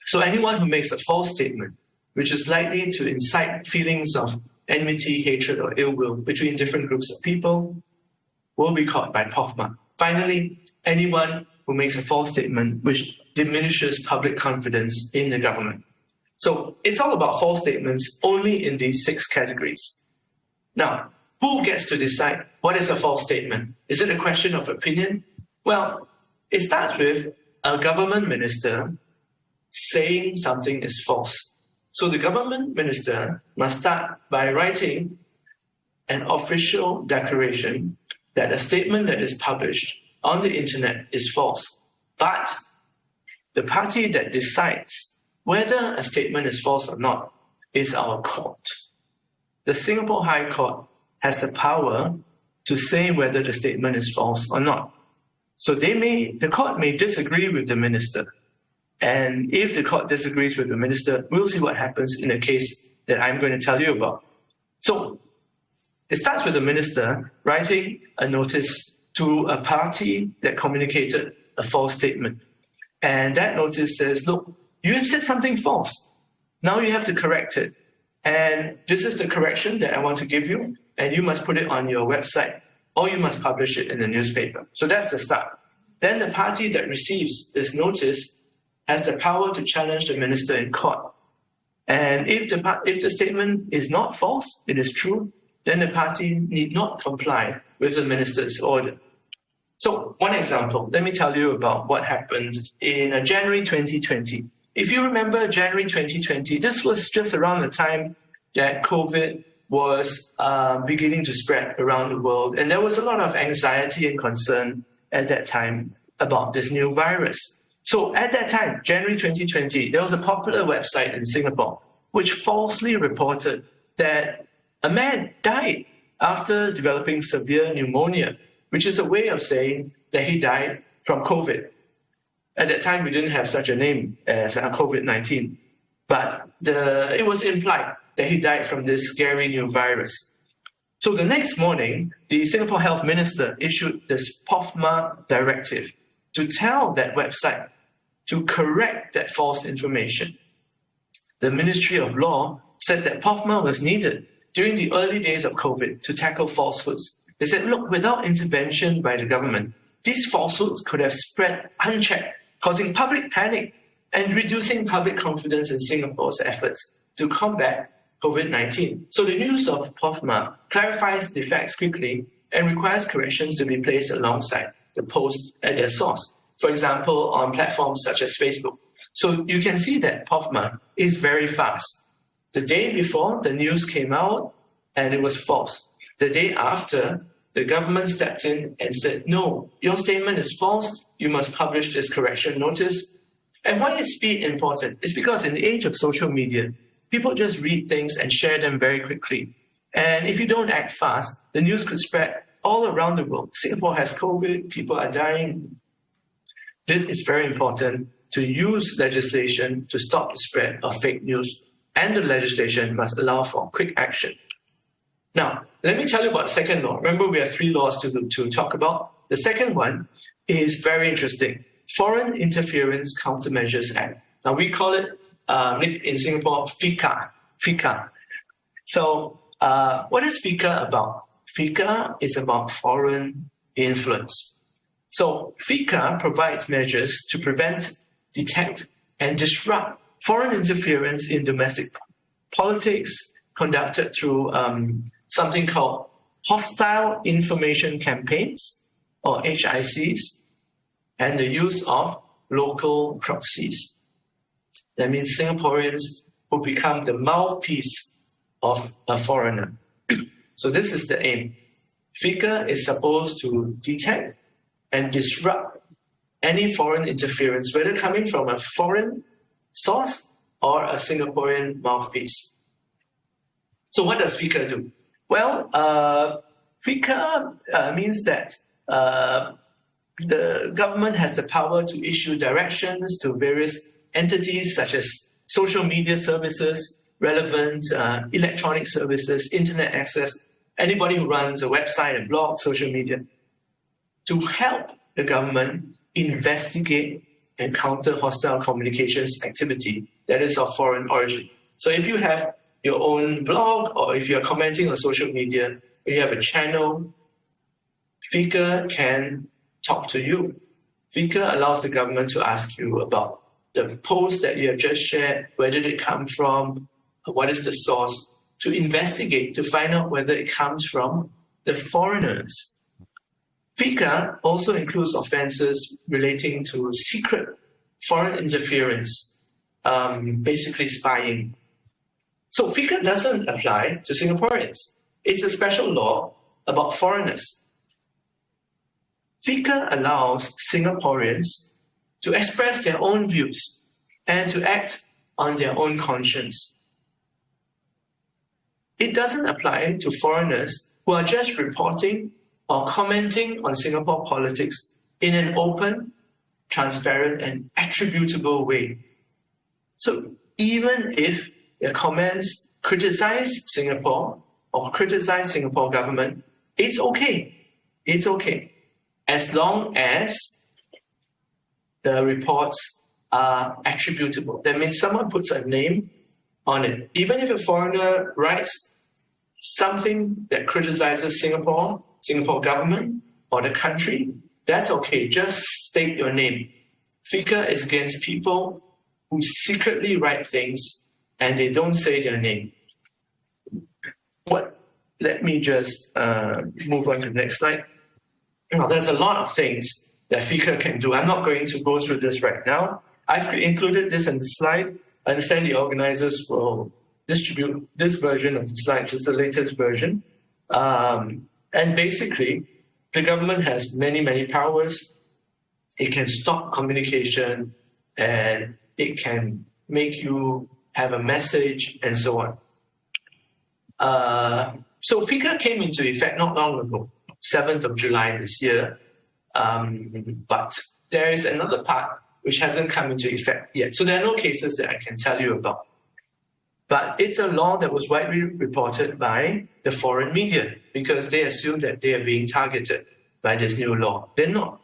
So anyone who makes a false statement, which is likely to incite feelings of enmity, hatred, or ill will between different groups of people, will be caught by POFMA. Finally, anyone who makes a false statement which diminishes public confidence in the government. So it's all about false statements only in these 6 categories. Now, who gets to decide what is a false statement? Is it a question of opinion? Well, it starts with a government minister saying something is false. So the government minister must start by writing an official declaration that a statement that is published on the internet is false. But the party that decides whether a statement is false or not is our court. The Singapore High Court has the power to say whether the statement is false or not. So the court may disagree with the minister. And if the court disagrees with the minister, we'll see what happens in a case that I'm going to tell you about. So it starts with the minister writing a notice to a party that communicated a false statement. And that notice says, look, you have said something false. Now you have to correct it. And this is the correction that I want to give you. And you must put it on your website, or you must publish it in the newspaper. So that's the start. Then the party that receives this notice has the power to challenge the minister in court. And if the statement is not false, it is true, then the party need not comply with the minister's order. So one example, let me tell you about what happened in January 2020. If you remember January 2020, this was just around the time that COVID was beginning to spread around the world. And there was a lot of anxiety and concern at that time about this new virus. So at that time, January 2020, there was a popular website in Singapore which falsely reported that a man died after developing severe pneumonia, which is a way of saying that he died from COVID. At that time, we didn't have such a name as COVID-19, but it was implied that he died from this scary new virus. So the next morning, the Singapore Health Minister issued this POFMA directive to tell that website to correct that false information. The Ministry of Law said that POFMA was needed during the early days of COVID to tackle falsehoods. They said, look, without intervention by the government, these falsehoods could have spread unchecked, causing public panic and reducing public confidence in Singapore's efforts to combat COVID-19. So the use of POFMA clarifies the facts quickly and requires corrections to be placed alongside the post at their source. For example, on platforms such as Facebook. So you can see that POFMA is very fast. The day before, the news came out and it was false. The day after, the government stepped in and said, no, your statement is false. You must publish this correction notice. And why is speed important? It's because in the age of social media, people just read things and share them very quickly. And if you don't act fast, the news could spread all around the world. Singapore has COVID, people are dying. It's very important to use legislation to stop the spread of fake news, and the legislation must allow for quick action. Now, let me tell you about the second law. Remember, we have 3 laws to talk about. The second one is very interesting. Foreign Interference Countermeasures Act. Now, we call it in Singapore, FICA. So what is FICA about? FICA is about foreign influence. So FICA provides measures to prevent, detect, and disrupt foreign interference in domestic politics conducted through something called Hostile Information Campaigns, or HICs, and the use of local proxies. That means Singaporeans who become the mouthpiece of a foreigner. So this is the aim. FICA is supposed to detect and disrupt any foreign interference, whether coming from a foreign source or a Singaporean mouthpiece. So what does FICA do? Well, FICA means that the government has the power to issue directions to various entities such as social media services, relevant electronic services, internet access, anybody who runs a website, a blog, social media, to help the government investigate and counter hostile communications activity that is of foreign origin. So if you have your own blog, or if you're commenting on social media, or you have a channel, FICA can talk to you. FICA allows the government to ask you about the post that you have just shared, where did it come from, what is the source, to investigate, to find out whether it comes from the foreigners. FICA also includes offenses relating to secret foreign interference, basically spying. So FICA doesn't apply to Singaporeans. It's a special law about foreigners. FICA allows Singaporeans to express their own views and to act on their own conscience. It doesn't apply to foreigners who are just reporting or commenting on Singapore politics in an open, transparent, and attributable way. So even if their comments criticize Singapore or criticize Singapore government, it's okay. It's okay. As long as the reports are attributable. That means someone puts a name on it. Even if a foreigner writes something that criticizes Singapore government, or the country, that's okay. Just state your name. FICA is against people who secretly write things and they don't say their name. Let me just move on to the next slide. Now, there's a lot of things that FICA can do. I'm not going to go through this right now. I've included this in the slide. I understand the organizers will distribute this version of the slide, which is the latest version. And basically, the government has many, many powers. It can stop communication, and it can make you have a message, and so on. So FICA came into effect not long ago, 7th of July this year. But there is another part which hasn't come into effect yet. So there are no cases that I can tell you about. But it's a law that was widely reported by the foreign media because they assume that they are being targeted by this new law. They're not.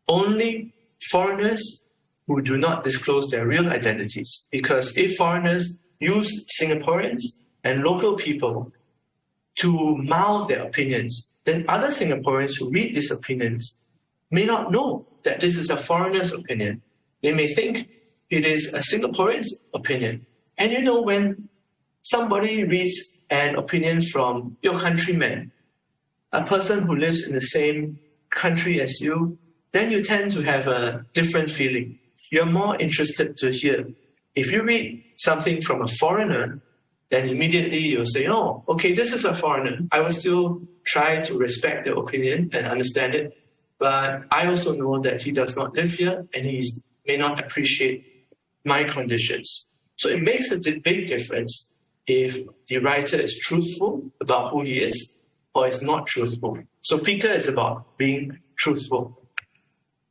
Only foreigners who do not disclose their real identities. Because if foreigners use Singaporeans and local people to mouth their opinions, then other Singaporeans who read these opinions may not know that this is a foreigner's opinion. They may think it is a Singaporean's opinion. And you know, when somebody reads an opinion from your countrymen, a person who lives in the same country as you, then you tend to have a different feeling. You're more interested to hear. If you read something from a foreigner, then immediately you'll say, oh, okay, this is a foreigner. I will still try to respect their opinion and understand it. But I also know that he does not live here and he may not appreciate my conditions. So it makes a big difference if the writer is truthful about who he is or is not truthful. So FICA is about being truthful.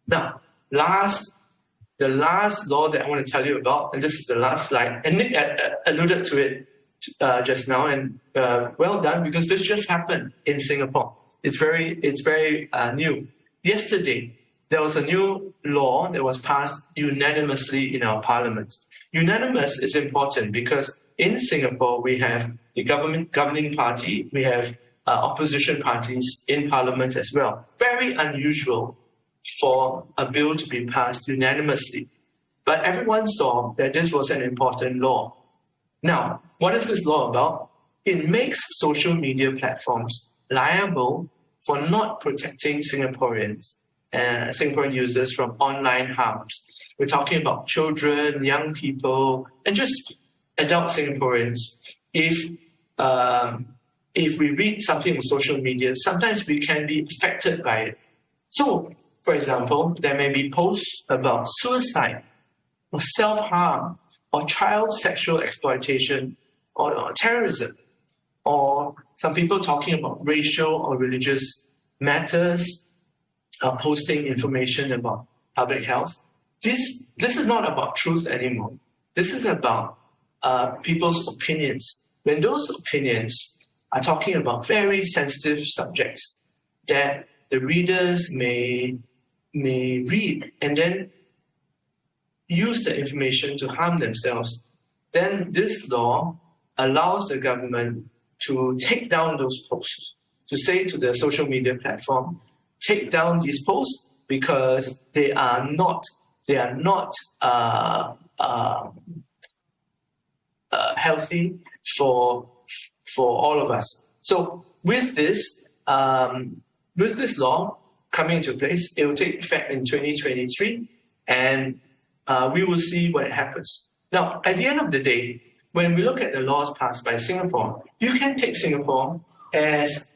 Now, the last law that I want to tell you about, and this is the last slide, and Nick alluded to it just now, and well done, because this just happened in Singapore. It's very new. Yesterday, there was a new law that was passed unanimously in our parliament. Unanimous is important because in Singapore, we have the governing party, we have opposition parties in parliament as well. Very unusual for a bill to be passed unanimously. But everyone saw that this was an important law. Now, what is this law about? It makes social media platforms liable for not protecting Singaporean users from online harms. We're talking about children, young people, and just adult Singaporeans. If we read something on social media, sometimes we can be affected by it. So, for example, there may be posts about suicide, or self-harm, or child sexual exploitation, or terrorism, or some people talking about racial or religious matters, posting information about public health. This is not about truth anymore. This is about people's opinions. When those opinions are talking about very sensitive subjects that the readers may read and then use the information to harm themselves, then this law allows the government to take down those posts, to say to the social media platform, take down these posts because they are not healthy for all of us. So with this law coming into place, it will take effect in 2023, and we will see what happens. Now, at the end of the day, when we look at the laws passed by Singapore, you can take Singapore as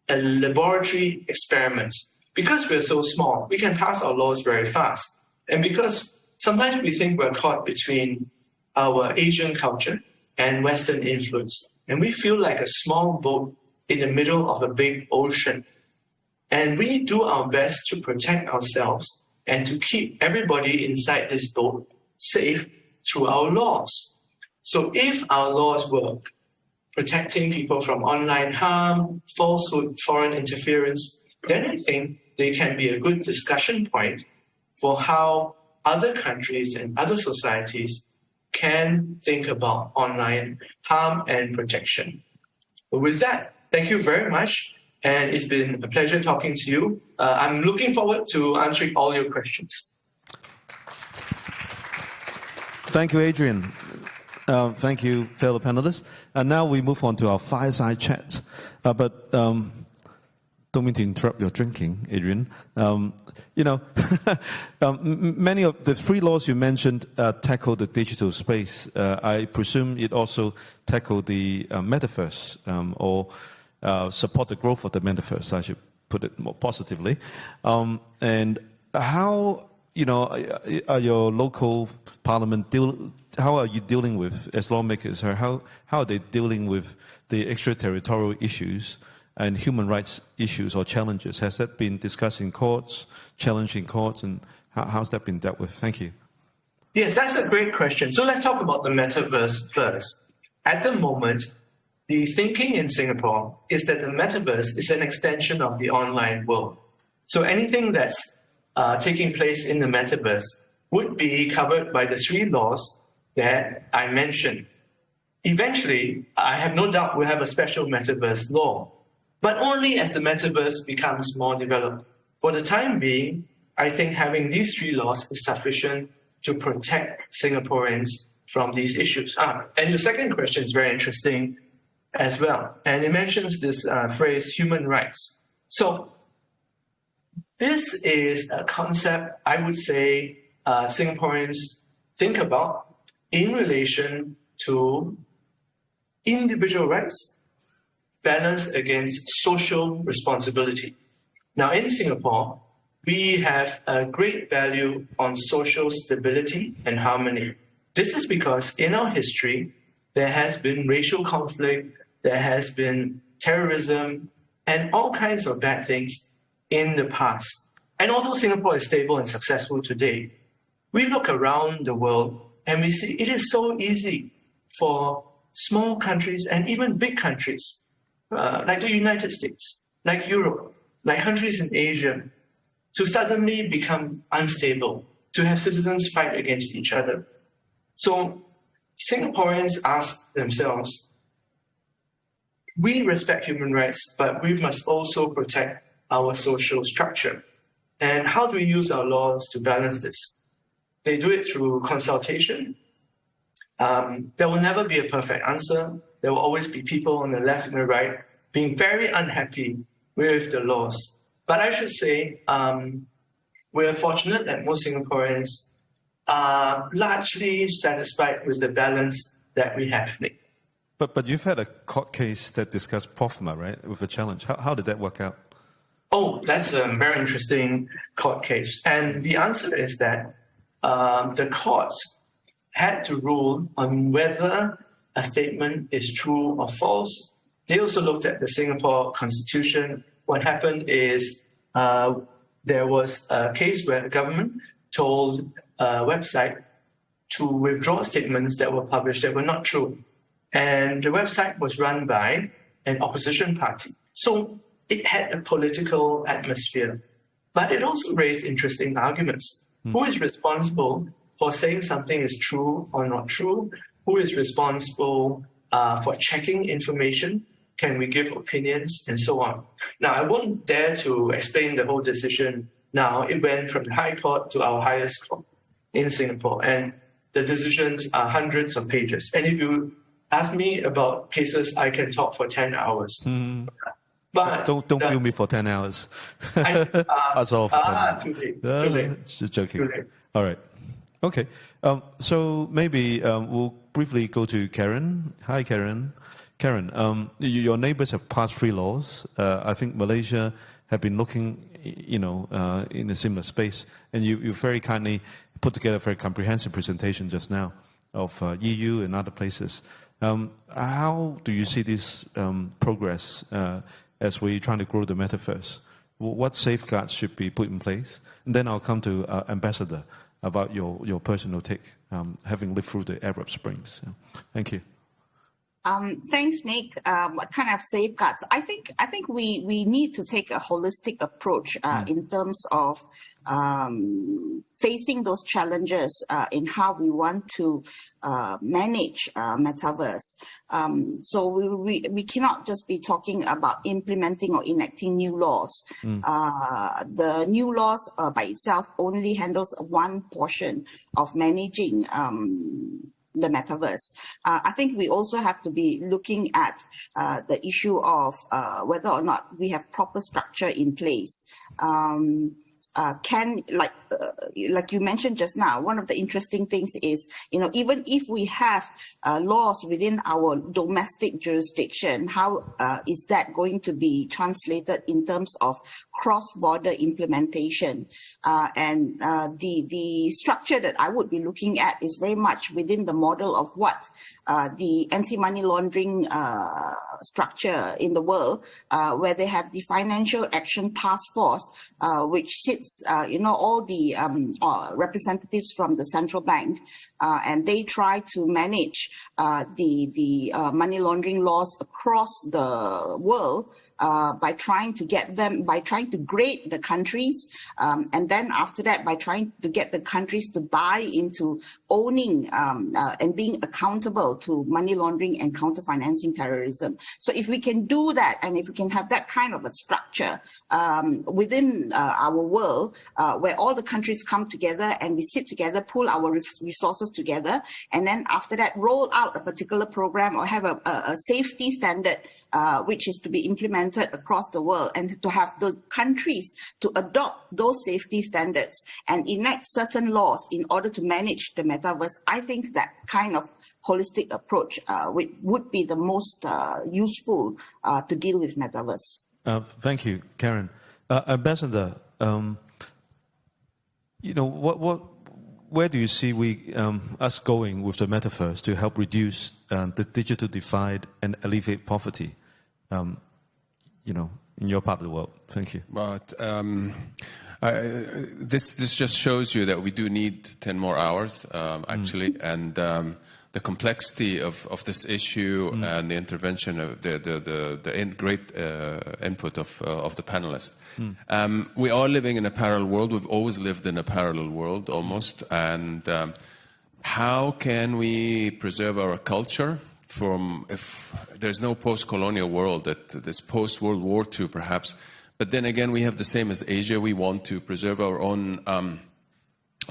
a laboratory experiment. Because we're so small, we can pass our laws very fast. And because sometimes we think we're caught between our Asian culture and Western influence, and we feel like a small boat in the middle of a big ocean. And we do our best to protect ourselves and to keep everybody inside this boat safe through our laws. So if our laws work, protecting people from online harm, falsehood, foreign interference, then I think they can be a good discussion point for how other countries and other societies can think about online harm and protection. But with that, thank you very much. And it's been a pleasure talking to you. I'm looking forward to answering all your questions. Thank you, Adrian. Thank you, fellow panelists. And now we move on to our fireside chat. But don't mean to interrupt your drinking, Adrian. Many of the three laws you mentioned tackle the digital space. I presume it also tackled the metaverse or support the growth of the metaverse, I should put it more positively. And how, are your local parliament how are you dealing with, as lawmakers, or how are they dealing with the extraterritorial issues and human rights issues or challenges? Has that been discussed in courts, challenged in courts, and how's that been dealt with? Thank you. Yes, that's a great question. So let's talk about the metaverse first. At the moment, the thinking in Singapore is that the metaverse is an extension of the online world. So anything that's taking place in the metaverse would be covered by the three laws that I mentioned. Eventually, I have no doubt we'll have a special metaverse law, but only as the metaverse becomes more developed. For the time being, I think having these three laws is sufficient to protect Singaporeans from these issues. And your second question is very interesting as well. And it mentions this phrase, human rights. So this is a concept I would say Singaporeans think about in relation to individual rights balanced against social responsibility. Now, in Singapore, we have a great value on social stability and harmony. This is because in our history, there has been racial conflict, there has been terrorism, and all kinds of bad things in the past. And although Singapore is stable and successful today, we look around the world and we see it is so easy for small countries and even big countries, like the United States, like Europe, like countries in Asia, to suddenly become unstable, to have citizens fight against each other. So Singaporeans ask themselves, we respect human rights, but we must also protect our social structure. And how do we use our laws to balance this? They do it through consultation. There will never be a perfect answer. There will always be people on the left and the right being very unhappy with the laws. But I should say, we're fortunate that most Singaporeans are largely satisfied with the balance that we have. But you've had a court case that discussed POFMA, right, with a challenge. How did that work out? Oh, that's a very interesting court case. And the answer is that the courts had to rule on whether a statement is true or false. They also looked at the Singapore Constitution. What happened is there was a case where the government told a website to withdraw statements that were published that were not true. And the website was run by an opposition party. So it had a political atmosphere, but it also raised interesting arguments. Who is responsible for saying something is true or not true? Who is responsible for checking information? Can we give opinions and so on? Now, I won't dare to explain the whole decision now. It went from the High Court to our highest court in Singapore, and the decisions are hundreds of pages. And if you ask me about cases, I can talk for 10 hours. But don't bill me for 10 hours. That's all. Too late. Too late. Just joking. Too late. All right. Okay. So maybe we'll briefly go to Karen. Hi, Karen. Karen, your neighbors have passed 3 laws. I think Malaysia have been looking, in a similar space, and you very kindly put together a very comprehensive presentation just now of EU and other places. How do you see this progress as we're trying to grow the metaverse? What safeguards should be put in place? And then I'll come to Ambassador about your personal take, having lived through the Arab Springs. Thank you. Thanks, Nick. What kind of safeguards? I think we need to take a holistic approach in terms of facing those challenges in how we want to manage metaverse. So we cannot just be talking about implementing or enacting new laws. The new laws by itself only handles one portion of managing the metaverse. I think we also have to be looking at the issue of whether or not we have proper structure in place. Like you mentioned just now, one of the interesting things is, even if we have laws within our domestic jurisdiction, how is that going to be translated in terms of cross-border implementation? And the structure that I would be looking at is very much within the model of what the anti-money laundering structure in the world, where they have the Financial Action Task Force, which sits, all the representatives from the central bank, and they try to manage the money laundering laws across the world. By trying to grade the countries, and then after that, by trying to get the countries to buy into owning and being accountable to money laundering and counter-financing terrorism. So if we can do that, and if we can have that kind of a structure within our world, where all the countries come together and we sit together, pool our resources together, and then after that, roll out a particular program or have a safety standard which is to be implemented across the world, and to have the countries to adopt those safety standards and enact certain laws in order to manage the metaverse. I think that kind of holistic approach would be the most useful to deal with metaverse. Thank you, Karen. Ambassador, where do you see us going with the metaverse to help reduce the digital divide and alleviate poverty? In your part of the world. Thank you. But this just shows you that we do need 10 more hours, actually, and the complexity of this issue and the intervention of the great input of the panelists. We are living in a parallel world. We've always lived in a parallel world, almost. And how can we preserve our culture? If there's no post-colonial world, this post-World War II perhaps, but then again we have the same as Asia. We want to preserve our own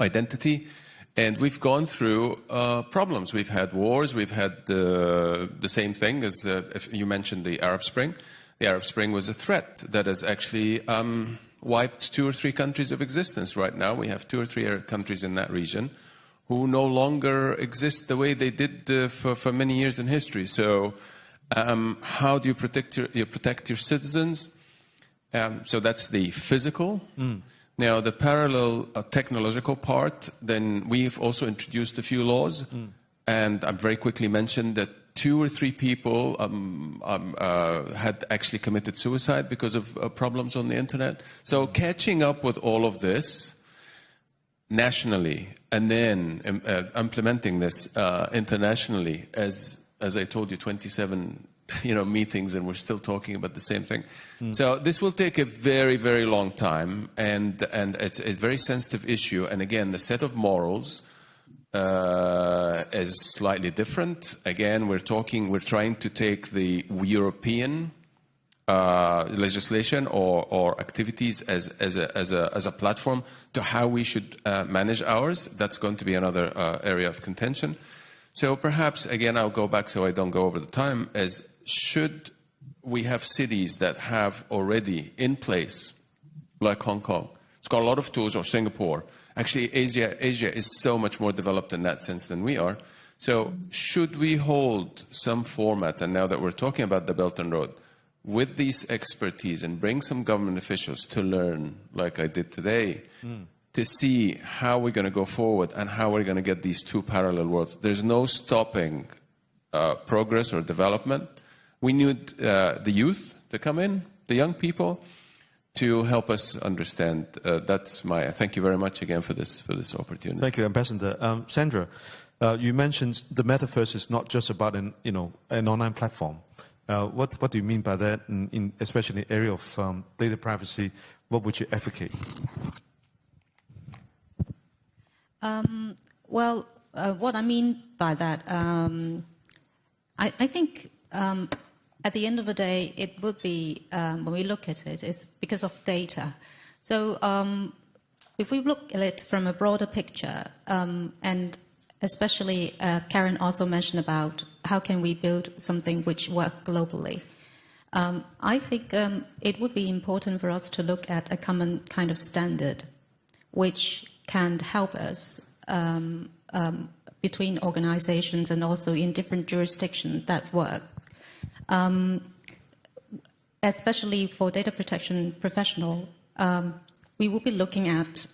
identity, and we've gone through problems. We've had wars. We've had the same thing as if you mentioned the Arab Spring. The Arab Spring was a threat that has actually wiped 2 or 3 countries of existence. Right now we have 2 or 3 countries in that region who no longer exist the way they did for many years in history. So how do you protect your citizens? So that's the physical. Now the parallel technological part, then we've also introduced a few laws. And I've very quickly mentioned that 2 or 3 people had actually committed suicide because of problems on the internet. So catching up with all of this nationally, and then implementing this internationally, as I told you, 27 meetings, and we're still talking about the same thing. So this will take a very, very long time, and it's a very sensitive issue. And again, the set of morals is slightly different. Again, we're trying to take the European legislation or activities as a platform to how we should manage ours. That's going to be another area of contention. So perhaps, again, I'll go back so I don't go over the time, as should we have cities that have already in place, like Hong Kong. It's got a lot of tools, or Singapore. Actually, Asia is so much more developed in that sense than we are. So should we hold some format, and now that we're talking about the Belt and Road, with these expertise, and bring some government officials to learn, like I did today, to see how we're going to go forward and how we're going to get these 2 parallel worlds. There's no stopping progress or development. We need the youth to come in, the young people, to help us understand. That's my. Thank you very much again for this opportunity. Thank you, Ambassador. Sandra, You mentioned the metaverse is not just about an online platform. What do you mean by that, especially in the area of data privacy? What would you advocate? What I mean by that, I think at the end of the day, it would be, when we look at it, it's because of data. So if we look at it from a broader picture, and especially Karen also mentioned about how can we build something which works globally. I think it would be important for us to look at a common kind of standard which can help us between organizations and also in different jurisdictions that work. Especially for data protection professional, we will be looking at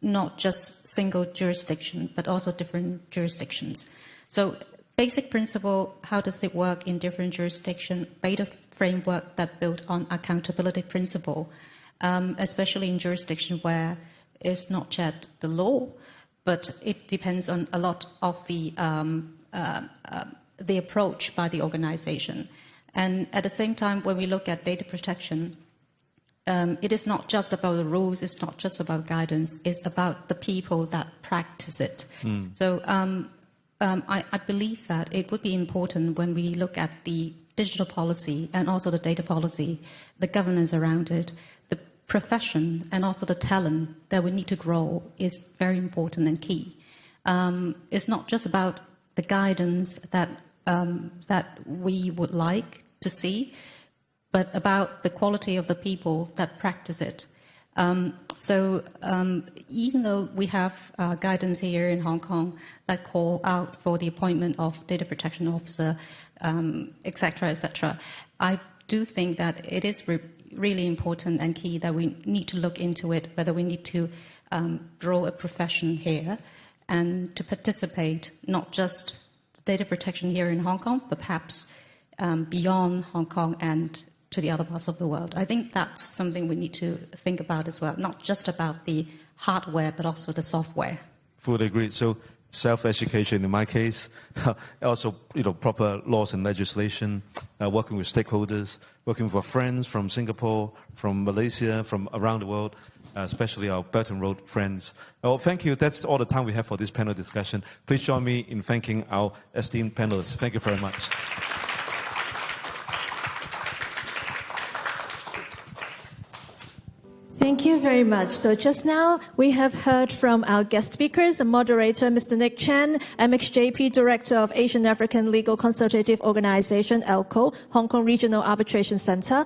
not just single jurisdiction, but also different jurisdictions. So basic principle, how does it work in different jurisdictions, data framework that built on accountability principle, especially in jurisdiction where it's not yet the law, but it depends on a lot of the approach by the organization. And at the same time, when we look at data protection, it is not just about the rules, it's not just about guidance, it's about the people that practice it. So I believe that it would be important when we look at the digital policy and also the data policy, the governance around it, the profession and also the talent that we need to grow is very important and key. It's not just about the guidance that we would like to see, but about the quality of the people that practice it. So even though we have guidance here in Hong Kong that call out for the appointment of data protection officer, et cetera, I do think that it is really important and key that we need to look into it, whether we need to grow a profession here and to participate, not just data protection here in Hong Kong, but perhaps beyond Hong Kong and to the other parts of the world. I think that's something we need to think about as well, not just about the hardware, but also the software. Fully agree. So self-education in my case, also proper laws and legislation, working with stakeholders, working with our friends from Singapore, from Malaysia, from around the world, especially our Belt and Road friends. Well, thank you. That's all the time we have for this panel discussion. Please join me in thanking our esteemed panelists. Thank you very much. Thank you very much. So just now, we have heard from our guest speakers, the moderator, Mr. Nick Chen, MXJP Director of Asian African Legal Consultative Organization, ELCO, Hong Kong Regional Arbitration Center.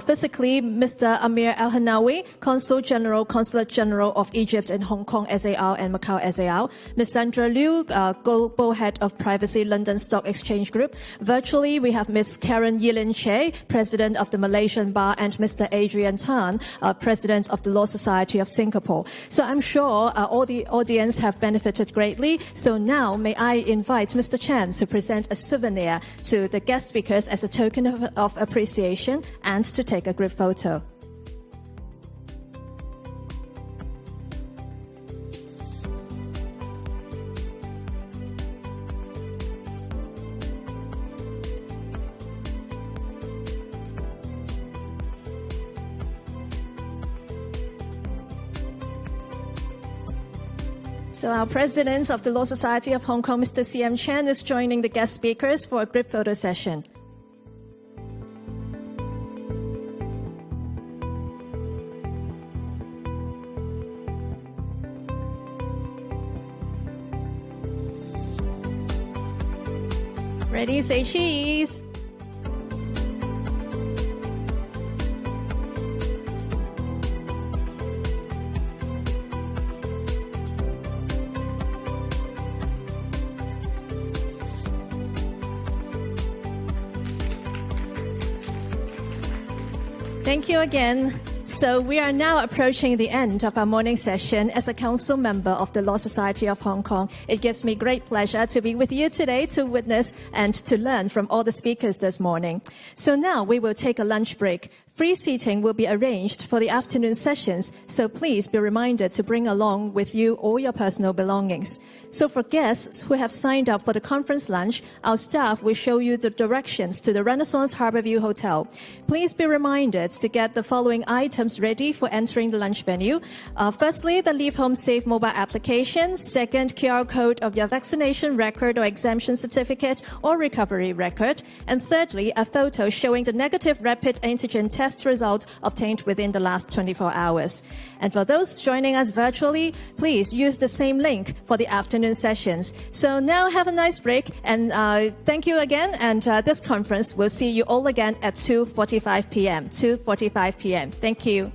Physically, Mr. Amir El-Hanawi, Consul General, Consulate General of Egypt in Hong Kong SAR and Macau SAR. Ms. Sandra Liu, Global Head of Privacy, London Stock Exchange Group. Virtually, we have Ms. Karen Yilin Che, President of the Malaysian Bar, and Mr. Adrian Tan, President of the Law Society of Singapore. So I'm sure all the audience have benefited greatly. So now may I invite Mr. Chan to present a souvenir to the guest speakers as a token of appreciation and to take a group photo. So our President of the Law Society of Hong Kong, Mr. C.M. Chan, is joining the guest speakers for a group photo session. Ready, say cheese. Thank you again. So we are now approaching the end of our morning session. As a council member of the Law Society of Hong Kong, it gives me great pleasure to be with you today to witness and to learn from all the speakers this morning. So now we will take a lunch break. free seating will be arranged for the afternoon sessions, so please be reminded to bring along with you all your personal belongings. So for guests who have signed up for the conference lunch, our staff will show you the directions to the Renaissance Harbourview Hotel. Please be reminded to get the following items ready for entering the lunch venue. Firstly, the Leave Home Safe mobile application. Second, QR code of your vaccination record or exemption certificate or recovery record. And thirdly, a photo showing the negative rapid antigen test result obtained within the last 24 hours. And for those joining us virtually, please use the same link for the afternoon sessions. So now have a nice break, and thank you again. And this conference will see you all again at 2:45 p.m. 2:45 p.m. Thank you.